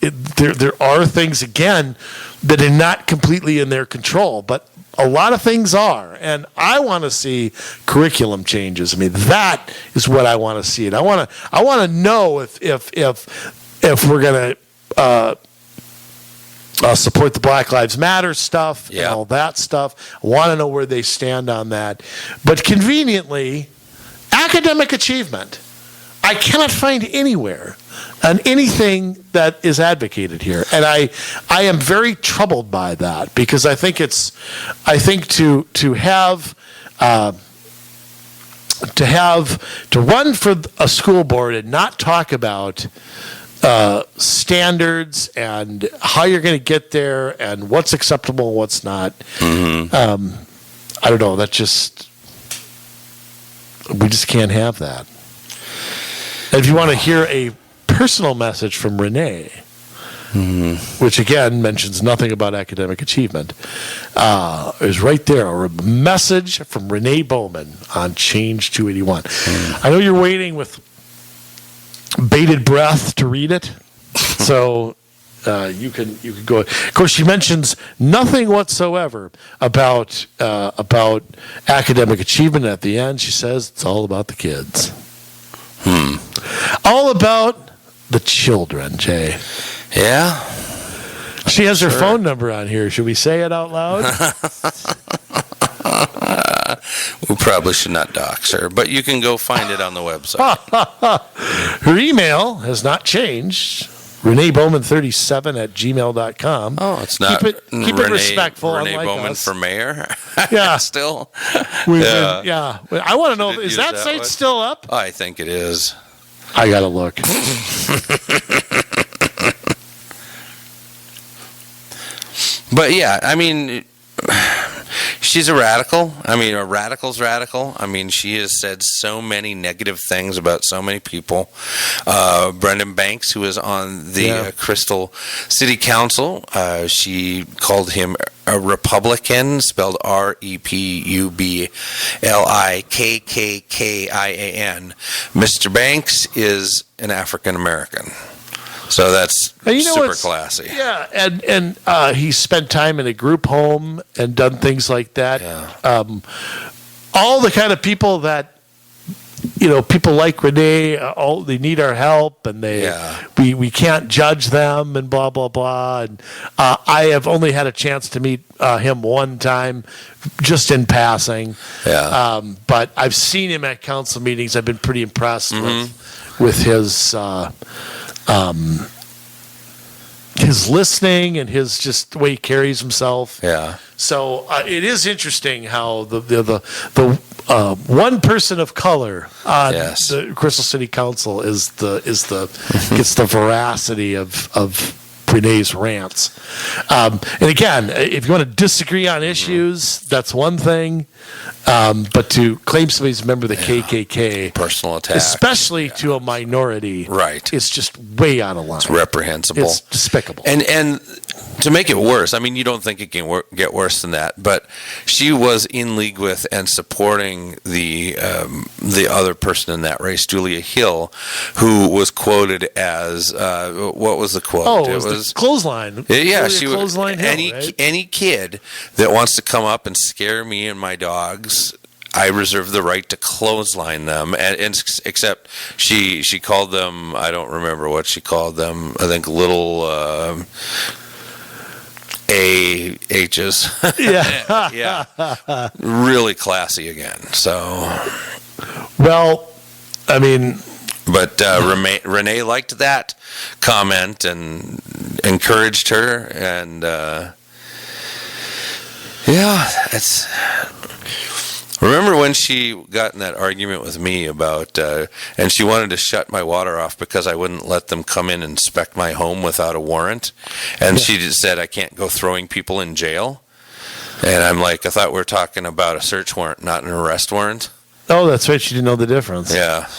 Speaker 2: there are things, again, that are not completely in their control, but a lot of things are. And I want to see curriculum changes. I mean, that is what I want to see. And I want to know if we're going to support the Black Lives Matter stuff and all that stuff. I want to know where they stand on that. But conveniently, academic achievement, I cannot find anywhere on anything that is advocated here. And I am very troubled by that, because I think to run for a school board and not talk about standards and how you're going to get there and what's acceptable and what's not. I don't know. We just can't have that. And if you want to hear a personal message from ReNae, which again mentions nothing about academic achievement, is right there. A message from ReNae Bowman on Change 281. I know you're waiting with bated breath to read it, so you can go. Of course, she mentions nothing whatsoever about academic achievement at the end. She says it's all about the kids, all about the children. Jay, she has her phone number on here. Should we say it out loud?
Speaker 3: We probably should not dox her, but you can go find it on the website.
Speaker 2: Her email has not changed. ReNaeBowman37@gmail.com.
Speaker 3: Oh, it's not.
Speaker 2: Keep it respectful.
Speaker 3: ReNae Bowman for mayor.
Speaker 2: Yeah,
Speaker 3: still.
Speaker 2: I want to know, is that site still up?
Speaker 3: I think it is.
Speaker 2: I gotta look.
Speaker 3: But yeah, I mean, she's a radical. I mean, a radical's radical. I mean, she has said so many negative things about so many people. Brendan Banks, who is on the Crystal City Council, she called him a Republican, spelled REPUBLIKKKIAN. Mr. Banks is an African American. So that's super classy.
Speaker 2: Yeah, and he spent time in a group home and done things like that.
Speaker 3: Yeah.
Speaker 2: All the kind of people that, people like ReNae, they need our help, and we can't judge them, and blah, blah, blah. And I have only had a chance to meet him one time, just in passing.
Speaker 3: Yeah.
Speaker 2: But I've seen him at council meetings. I've been pretty impressed with his listening and his just the way he carries himself.
Speaker 3: Yeah.
Speaker 2: So it is interesting how the one person of color on the Crystal City Council gets the veracity of ReNae's rants. And again, if you want to disagree on issues, that's one thing. But to claim somebody's a member of the KKK,
Speaker 3: personal attack,
Speaker 2: especially to a minority, it's just way out of line.
Speaker 3: It's reprehensible.
Speaker 2: It's despicable.
Speaker 3: And to make it worse, I mean, you don't think it can get worse than that, but she was in league with and supporting the other person in that race, Julia Hill, who was quoted as what was the quote?
Speaker 2: Oh, it was the clothesline.
Speaker 3: Yeah, she was.
Speaker 2: Clothesline Hill,
Speaker 3: any kid that wants to come up and scare me and my dogs, I reserve the right to clothesline them. And except she called them, I don't remember what she called them. I think little AHs.
Speaker 2: Yeah.
Speaker 3: Yeah. Really classy again. So.
Speaker 2: Well, I mean.
Speaker 3: But ReNae liked that comment and encouraged her. And, it's. Remember when she got in that argument with me about, and she wanted to shut my water off because I wouldn't let them come in and inspect my home without a warrant, and she just said I can't go throwing people in jail, and I'm like, I thought we were talking about a search warrant, not an arrest warrant.
Speaker 2: Oh, that's right. She didn't know the difference.
Speaker 3: Yeah.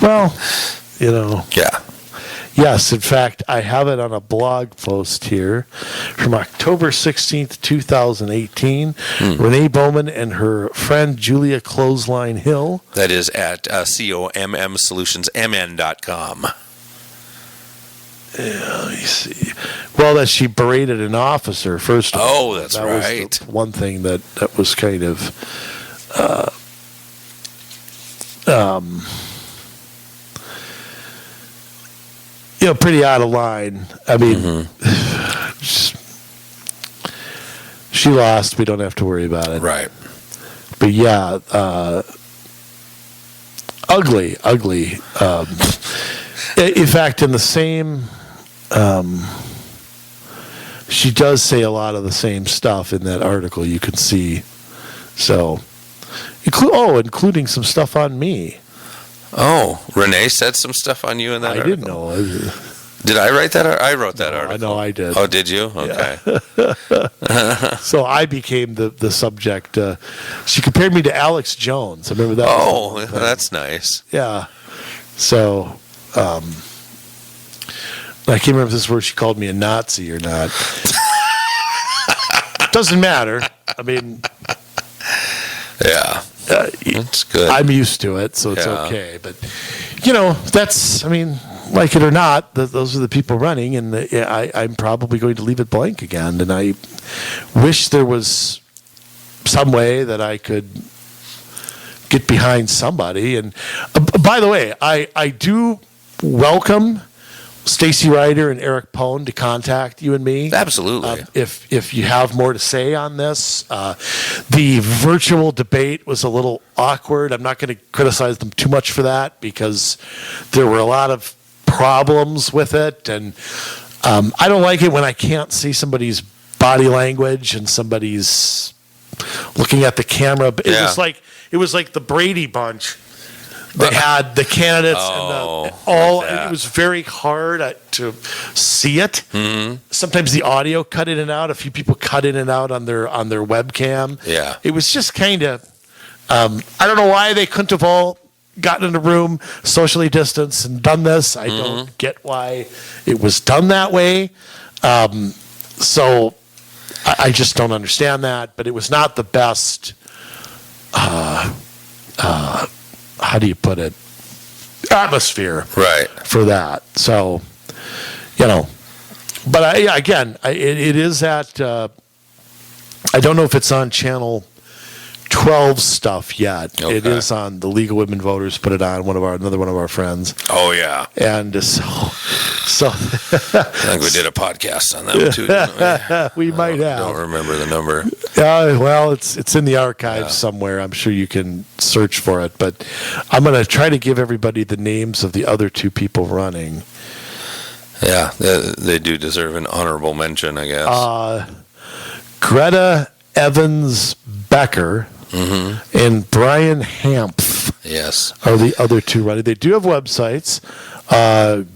Speaker 2: Well, you know.
Speaker 3: Yeah.
Speaker 2: Yes, in fact, I have it on a blog post here from October 16th, 2018. ReNae Bowman and her friend Julia Clothesline Hill.
Speaker 3: That is at COMMsolutionsMN.com.
Speaker 2: Yeah, let me see. Well, that she berated an officer, first of all.
Speaker 3: Oh, that's right.
Speaker 2: Was the one thing that was kind of... pretty out of line. I mean, she lost. We don't have to worry about it.
Speaker 3: Right.
Speaker 2: But yeah, ugly. In fact, in the same, she does say a lot of the same stuff in that article. You can see. So, including some stuff on me.
Speaker 3: Oh, ReNae said some stuff on you in that article?
Speaker 2: I didn't know.
Speaker 3: Did I write that? I wrote that article.
Speaker 2: I know I did.
Speaker 3: Oh, did you? Okay.
Speaker 2: Yeah. So I became the subject. She compared me to Alex Jones. I remember that.
Speaker 3: Oh, that's nice.
Speaker 2: Yeah. So I can't remember if this is where she called me a Nazi or not. Doesn't matter. I mean.
Speaker 3: Yeah. That's good.
Speaker 2: I'm used to it, so it's okay. But, that's, like it or not, those are the people running, and I'm probably going to leave it blank again. And I wish there was some way that I could get behind somebody. And by the way, I do welcome Stacy Rider and Eric Pone to contact you and me.
Speaker 3: Absolutely.
Speaker 2: If you have more to say on this. The virtual debate was a little awkward. I'm not going to criticize them too much for that because there were a lot of problems with it. And I don't like it when I can't see somebody's body language and somebody's looking at the camera. It was like the Brady Bunch. They had the candidates and it was very hard to see it. Mm-hmm. Sometimes the audio cut in and out. A few people cut in and out on their webcam.
Speaker 3: Yeah.
Speaker 2: It was just kind of, I don't know why they couldn't have all gotten in a room, socially distanced, and done this. I don't get why it was done that way. So I just don't understand that. But it was not the best. How do you put it? Atmosphere,
Speaker 3: right? For
Speaker 2: that. So, but it is at. I don't know if it's on channel 12 stuff yet. Okay. It is on the League of Women Voters. Put it on another one of our friends.
Speaker 3: Oh yeah,
Speaker 2: and so
Speaker 3: I think we did a podcast on that too. Didn't we?
Speaker 2: We might have.
Speaker 3: I don't remember the number.
Speaker 2: Well, it's in the archives somewhere. I'm sure you can search for it. But I'm going to try to give everybody the names of the other two people running.
Speaker 3: Yeah, they do deserve an honorable mention, I guess.
Speaker 2: Greta Evans-Becker and Brian Hanf.
Speaker 3: Yes,
Speaker 2: are the other two running. They do have websites.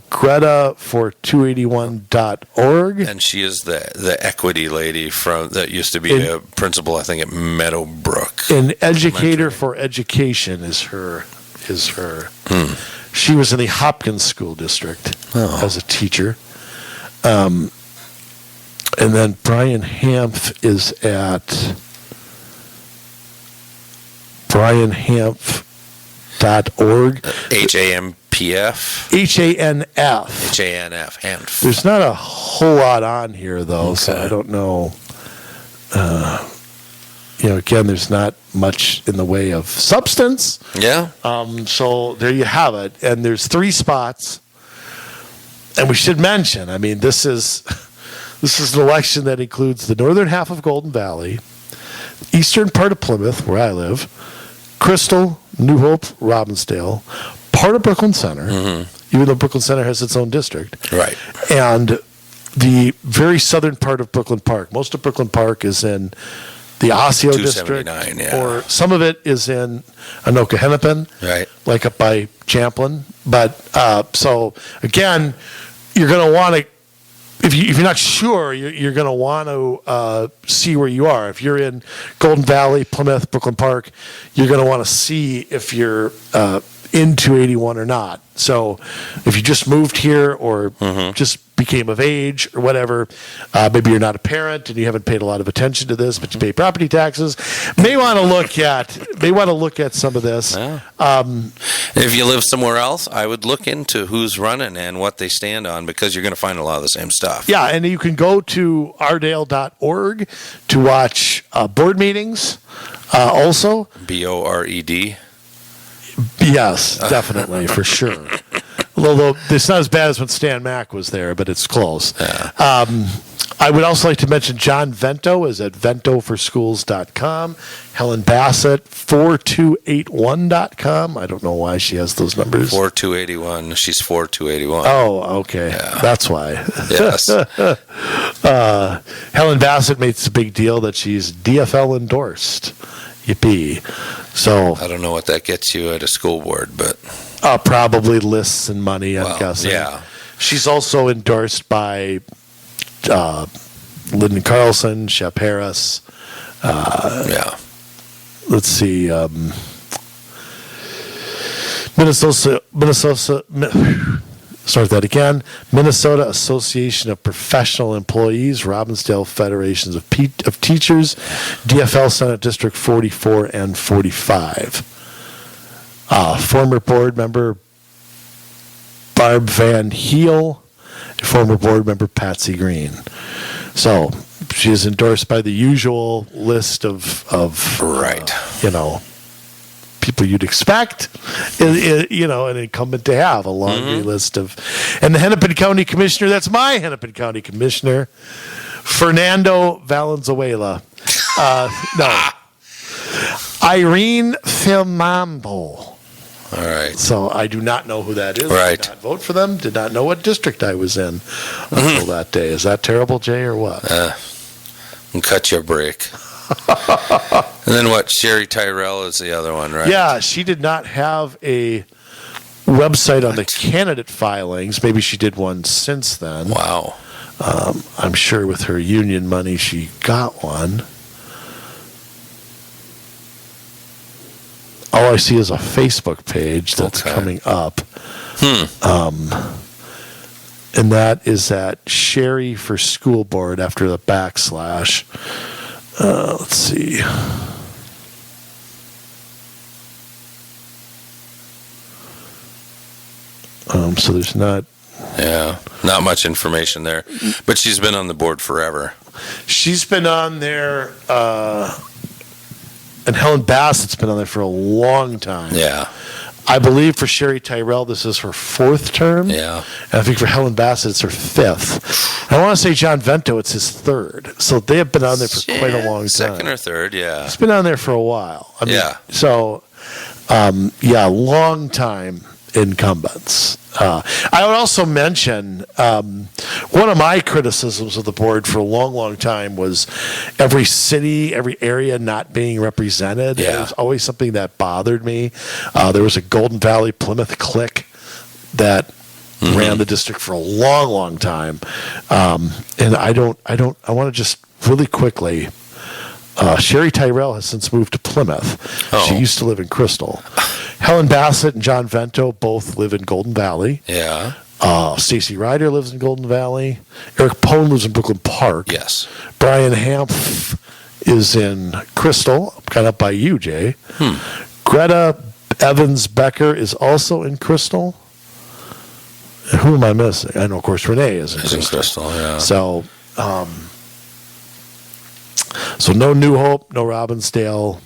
Speaker 2: Greta for 281.org.
Speaker 3: And she is the equity lady that used to be a principal, I think, at Meadowbrook.
Speaker 2: An educator for education is her. She was in the Hopkins School District as a teacher. And then Brian Hanf is at brianhanf.org.
Speaker 3: HAMPF?
Speaker 2: HANF.
Speaker 3: Hanf.
Speaker 2: There's not a whole lot on here, though, so I don't know. Again, there's not much in the way of substance.
Speaker 3: Yeah.
Speaker 2: So there you have it. And there's 3 spots. And we should mention, this is an election that includes the northern half of Golden Valley, eastern part of Plymouth, where I live, Crystal, New Hope, Robbinsdale, part of Brooklyn Center, even though Brooklyn Center has its own district.
Speaker 3: Right.
Speaker 2: And the very southern part of Brooklyn Park. Most of Brooklyn Park is in the Osseo district, or some of it is in Anoka Hennepin,
Speaker 3: right?
Speaker 2: Like up by Champlin. But so again, you're going to want to. If you're not sure, you're going to want to see where you are. If you're in Golden Valley, Plymouth, Brooklyn Park, you're going to want to see if you're in 281 or not. So if you just moved here or just became of age or whatever, maybe you're not a parent and you haven't paid a lot of attention to this, but you pay property taxes, may want to look at some of this.
Speaker 3: Yeah. If you live somewhere else, I would look into who's running and what they stand on, because you're going to find a lot of the same stuff.
Speaker 2: Yeah, and you can go to ardale.org to watch board meetings also.
Speaker 3: BORED.
Speaker 2: Yes, definitely, for sure. Although it's not as bad as when Stan Mack was there, but it's close.
Speaker 3: Yeah.
Speaker 2: I would also like to mention John Vento is at ventoforschools.com. Helen Bassett, 4281.com. I don't know why she has those numbers.
Speaker 3: 4281. She's 4281.
Speaker 2: Oh, okay. Yeah. That's why.
Speaker 3: Yes.
Speaker 2: Helen Bassett makes a big deal that she's DFL endorsed. Yippee. So
Speaker 3: I don't know what that gets you at a school board, but
Speaker 2: probably lists and money, I'm guessing.
Speaker 3: Yeah.
Speaker 2: She's also endorsed by Lyndon Carlson, Shep Harris. Let's see. Minnesota Association of Professional Employees, Robbinsdale Federations of Teachers, DFL Senate District 44 and 45. Former board member Barb Van Heel, former board member Patsy Green. So she is endorsed by the usual list of
Speaker 3: right.
Speaker 2: People you'd expect, an incumbent to have a laundry list of. And the Hennepin County Commissioner, that's my Hennepin County Commissioner, Fernando Valenzuela. No. Irene Filmambo.
Speaker 3: All right.
Speaker 2: So I do not know who that is.
Speaker 3: Right.
Speaker 2: Did not vote for them. Did not know what district I was in until that day. Is that terrible, Jay, or what?
Speaker 3: And cut you a break. And then what? Sherry Tyrrell is the other one, right?
Speaker 2: Yeah, she did not have a website on the candidate filings. Maybe she did one since then.
Speaker 3: Wow.
Speaker 2: I'm sure with her union money she got one. All I see is a Facebook page that's coming up. And that is at Sherry for School Board after the backslash. Let's see. So there's not
Speaker 3: much information there, but she's been on the board forever.
Speaker 2: She's been on there, and Helen Bassett's been on there for a long time.
Speaker 3: Yeah.
Speaker 2: I believe for Sherry Tyrrell, this is her fourth term.
Speaker 3: Yeah.
Speaker 2: And I think for Helen Bassett, it's her fifth. I want to say John Vento, it's his third. So they have been on there for quite a long time.
Speaker 3: Second or third, yeah.
Speaker 2: He's been on there for a while. So, long time incumbents. I would also mention one of my criticisms of the board for a long, long time was every city, every area not being represented.
Speaker 3: Yeah.
Speaker 2: It was always something that bothered me. There was a Golden Valley Plymouth clique that ran the district for a long, long time. And I want to just really quickly. Sherry Tyrrell has since moved to Plymouth.
Speaker 3: Oh.
Speaker 2: She used to live in Crystal. Helen Bassett and John Vento both live in Golden Valley.
Speaker 3: Yeah.
Speaker 2: Stacy Rider lives in Golden Valley. Eric Pone lives in Brooklyn Park.
Speaker 3: Yes.
Speaker 2: Brian Hanf is in Crystal, kind of by you, Jay. Greta Evans-Becker is also in Crystal. And who am I missing? I know, of course, ReNae is in Crystal.
Speaker 3: Yeah.
Speaker 2: So, so no New Hope, no Robbinsdale.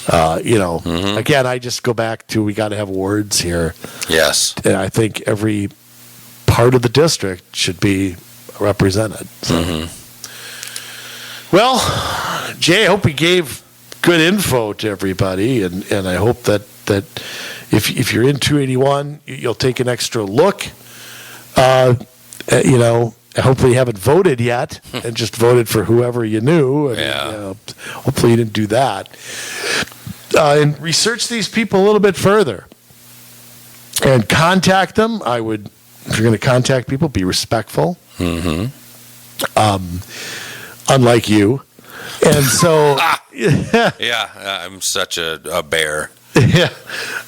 Speaker 2: Again, I just go back to we got to have wards here.
Speaker 3: Yes.
Speaker 2: And I think every part of the district should be represented. So. Well, Jay, I hope we gave good info to everybody, and I hope that if you're in 281, you'll take an extra look. hopefully you haven't voted yet and just voted for whoever you knew. And, hopefully you didn't do that. And research these people a little bit further. And contact them. If you're going to contact people, be respectful. Mm-hmm. Unlike you. And so...
Speaker 1: I'm such a bear.
Speaker 2: Yeah,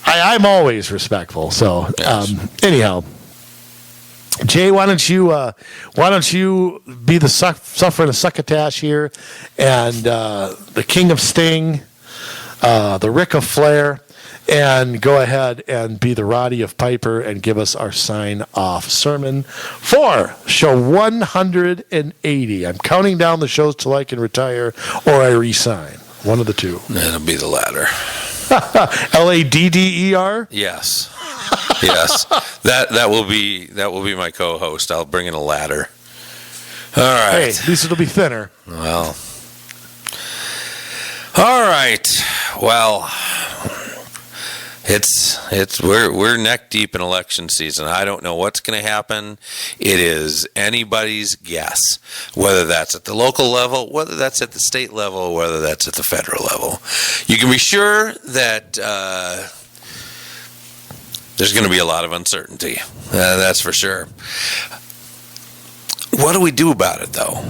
Speaker 2: I'm always respectful. So, anyhow, Jay, why don't you be the suffering of succotash here, and the king of sting, the Rick of flair, and go ahead and be the Roddy of Piper and give us our sign-off sermon for show 180. I'm counting down the shows till I can retire or I resign. One of the two.
Speaker 1: It'll be the latter.
Speaker 2: LADDER?
Speaker 1: Yes. Yes. That will be my co-host. I'll bring in a ladder. All right.
Speaker 2: Hey, at least it'll be thinner.
Speaker 1: Well. All right. Well, we're neck deep in election season. I don't know what's going to happen. It is anybody's guess, whether that's at the local level, whether that's at the state level, whether that's at the federal level. You can be sure that there's going to be a lot of uncertainty. That's for sure. What do we do about it, though?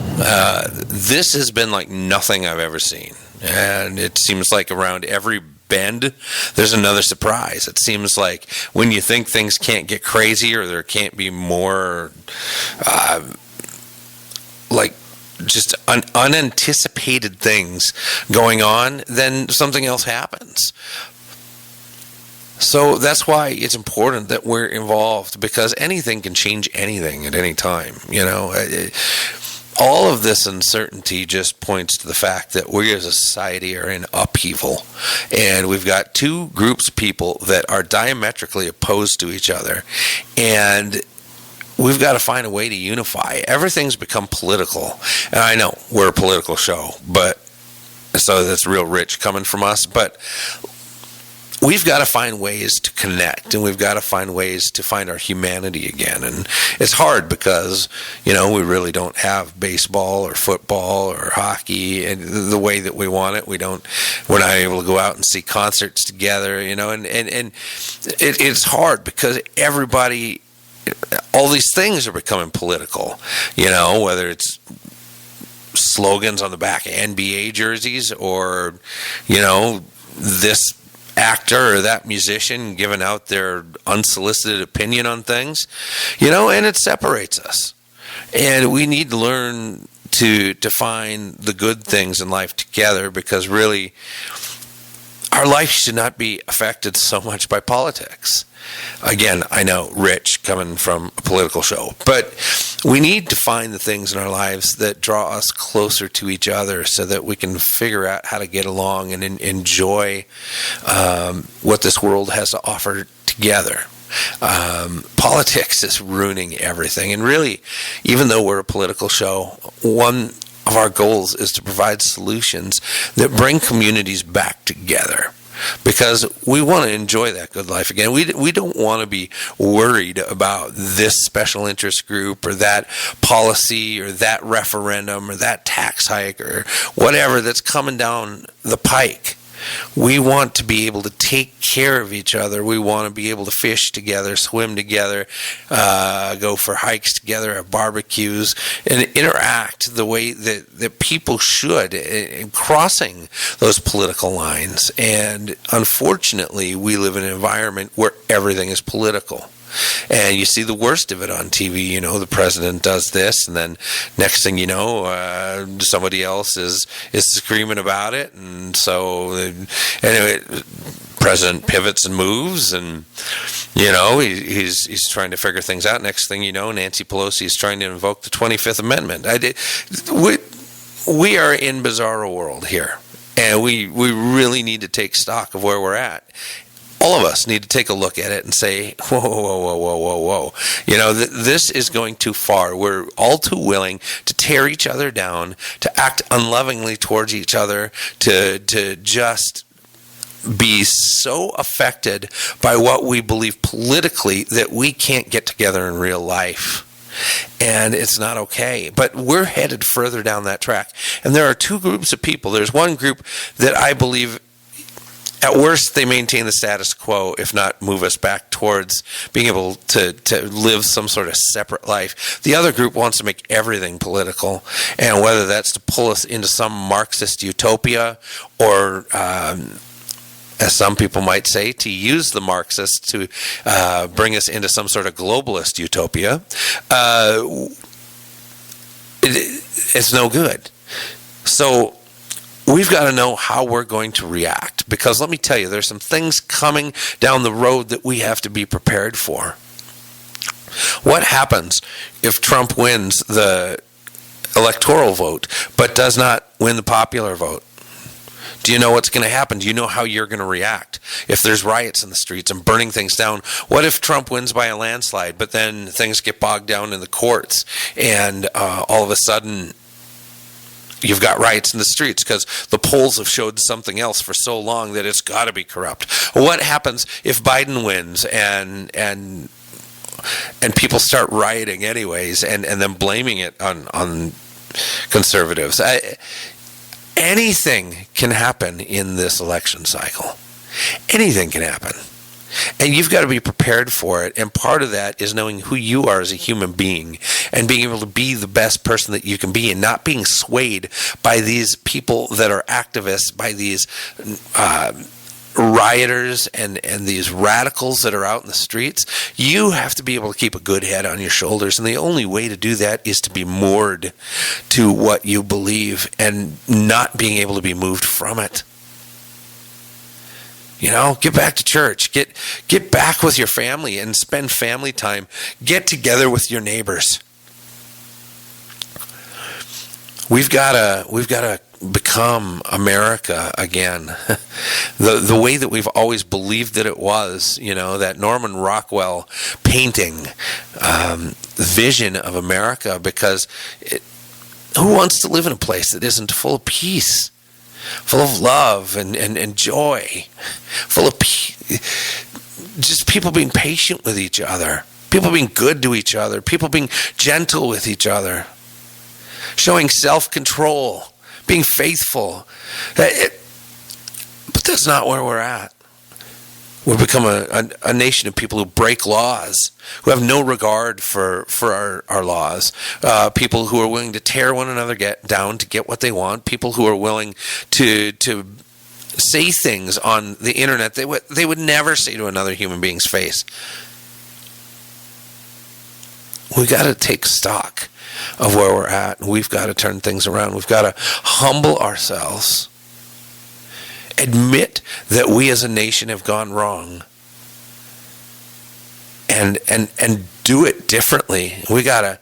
Speaker 1: This has been like nothing I've ever seen. And it seems like around every bend, there's another surprise. It seems like when you think things can't get crazy or there can't be more just unanticipated things going on, then something else happens. So that's why it's important that we're involved, because anything can change anything at any time. All of this uncertainty just points to the fact that we as a society are in upheaval, and we've got two groups of people that are diametrically opposed to each other, and we've got to find a way to unify. Everything's become political, and I know we're a political show, but so that's real rich coming from us, but we've got to find ways to connect, and we've got to find ways to find our humanity again. And it's hard because, we really don't have baseball or football or hockey and the way that we want it. We're not able to go out and see concerts together, and it's hard because everybody, all these things are becoming political, whether it's slogans on the back of NBA jerseys or, this actor or that musician giving out their unsolicited opinion on things, and it separates us. And we need to learn to find the good things in life together, because really our life should not be affected so much by politics. Again, I know, rich coming from a political show, but we need to find the things in our lives that draw us closer to each other so that we can figure out how to get along and enjoy what this world has to offer together. Politics is ruining everything, and really, even though we're a political show, one of our goals is to provide solutions that bring communities back together, because we want to enjoy that good life again. We don't want to be worried about this special interest group or that policy or that referendum or that tax hike or whatever that's coming down the pike. We want to be able to take care of each other. We want to be able to fish together, swim together, go for hikes together, have barbecues, and interact the way that people should in crossing those political lines. And unfortunately, we live in an environment where everything is political. And you see the worst of it on TV. The president does this, and then next thing you know, somebody else is screaming about it. And so, anyway, president pivots and moves, and he's trying to figure things out. Next thing you know, Nancy Pelosi is trying to invoke the 25th Amendment. We are in bizarro world here, and we really need to take stock of where we're at. All of us need to take a look at it and say, whoa, whoa, whoa, whoa, whoa, whoa. This is going too far. We're all too willing to tear each other down, to act unlovingly towards each other, to just be so affected by what we believe politically that we can't get together in real life.
Speaker 3: and it's not okay. But we're headed further down that track. And there are two groups of people. There's one group that I believe, at worst, they maintain the status quo, if not move us back towards being able to live some sort of separate life. The other group wants to make everything political, and whether that's to pull us into some Marxist utopia or, as some people might say, to use the Marxists to bring us into some sort of globalist utopia, it's no good. So we've got to know how we're going to react, because let me tell you, there's some things coming down the road that we have to be prepared for. What happens if Trump wins the electoral vote but does not win the popular vote? Do you know what's going to happen? Do you know how you're going to react? If there's riots in the streets and burning things down, what if Trump wins by a landslide, but then things get bogged down in the courts, and all of a sudden you've got riots in the streets because the polls have showed something else for so long that it's got to be corrupt? What happens if Biden wins and people start rioting anyways, and then blaming it on conservatives? Anything can happen in this election cycle. Anything can happen. And you've got to be prepared for it. And part of that is knowing who you are as a human being and being able to be the best person that you can be, and not being swayed by these people that are activists, by these rioters and these radicals that are out in the streets. You have to be able to keep a good head on your shoulders, and the only way to do that is to be moored to what you believe and not being able to be moved from it. You know, get back to church, get back with your family and spend family time. Get together with your neighbors. We've got to become America again, the way that we've always believed that it was. You know, that Norman Rockwell painting vision of America, because who wants to live in a place that isn't full of peace, full of love and joy, full of just people being patient with each other, people being good to each other, people being gentle with each other, showing self-control, being faithful. But that's not where we're at. We've become a nation of people who break laws, who have no regard for our laws, people who are willing to tear one another down to get what they want, people who are willing to say things on the internet they would never say to another human being's face. We've got to take stock of where we're at, and we've got to turn things around. We've got to humble ourselves, admit that we as a nation have gone wrong, and do it differently. We gotta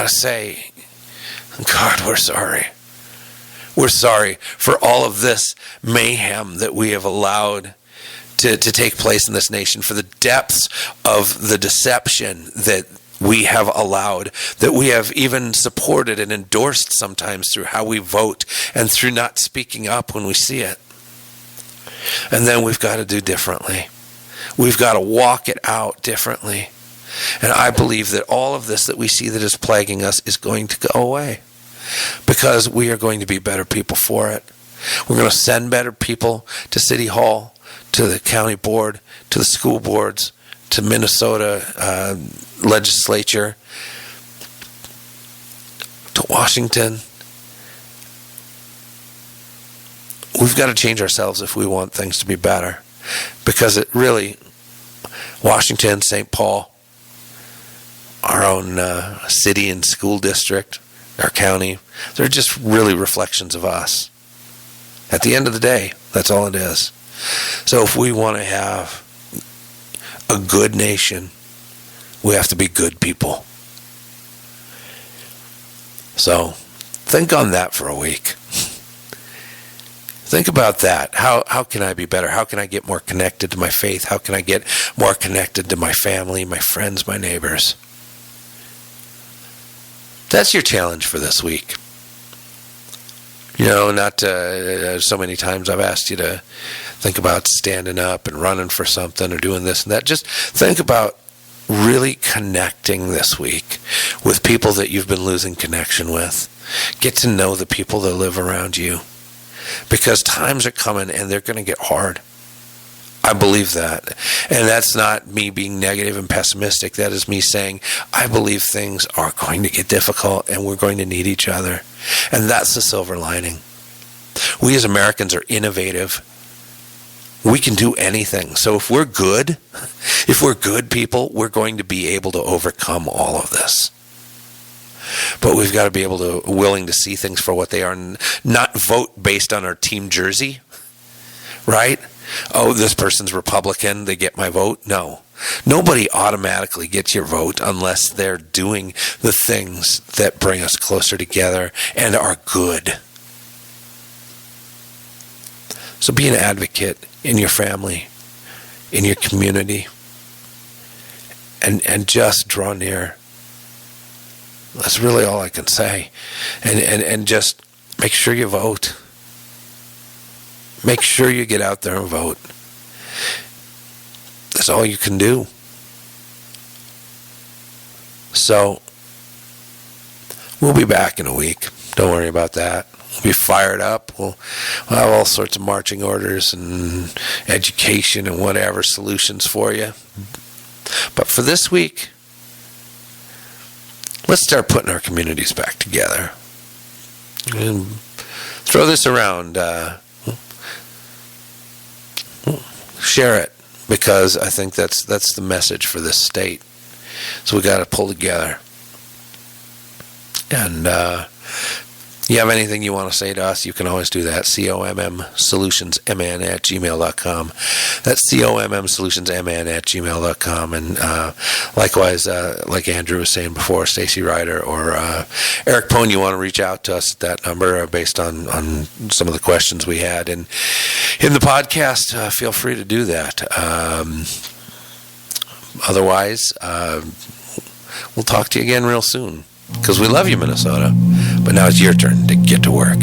Speaker 3: say, God, we're sorry. We're sorry for all of this mayhem that we have allowed to take place in this nation, for the depths of the deception that we have allowed, that we have even supported and endorsed sometimes through how we vote and through not speaking up when we see it. And then we've got to do differently. We've got to walk it out differently. And I believe that all of this that we see that is plaguing us is going to go away, because we are going to be better people for it. We're going to send better people to City Hall, to the county board, to the school boards, to Minnesota legislature, to Washington. We've got to change ourselves if we want things to be better, because it really, Washington, St. Paul, our own city and school district, our county, they're just really reflections of us. At the end of the day, that's all it is. So if we want to have a good nation, we have to be good people. So think on that for a week. Think about that. How can I be better? How can I get more connected to my faith? How can I get more connected to my family, my friends, my neighbors? That's your challenge for this week. You know, not so many times I've asked you to think about standing up and running for something or doing this and that. Just think about really connecting this week with people that you've been losing connection with. Get to know the people that live around you, because times are coming and they're going to get hard. I believe that. And that's not me being negative and pessimistic. That is me saying, I believe things are going to get difficult and we're going to need each other. And that's the silver lining. We as Americans are innovative. We can do anything. So if we're good people, we're going to be able to overcome all of this. But we've got to be willing to see things for what they are, and not vote based on our team jersey, right? Oh, this person's Republican, they get my vote. No. Nobody automatically gets your vote unless they're doing the things that bring us closer together and are good. So be an advocate in your family, in your community, and just draw near. That's really all I can say. And just make sure you vote. Make sure you get out there and vote. That's all you can do. So, we'll be back in a week. Don't worry about that. We'll be fired up. We'll have all sorts of marching orders and education and whatever solutions for you. But for this week, let's start putting our communities back together. And throw this around. Share it, because I think that's the message for this state. So we got to pull together. And you have anything you want to say to us, you can always do that. COMMsolutionsmn@gmail.com. That's COMMsolutionsmn@gmail.com. And likewise, like Andrew was saying before, Stacy Rider or Eric Pone, you want to reach out to us at that number based on some of the questions we had in the podcast. Feel free to do that. Otherwise, we'll talk to you again real soon, because we love you, Minnesota. But now it's your turn to get to work.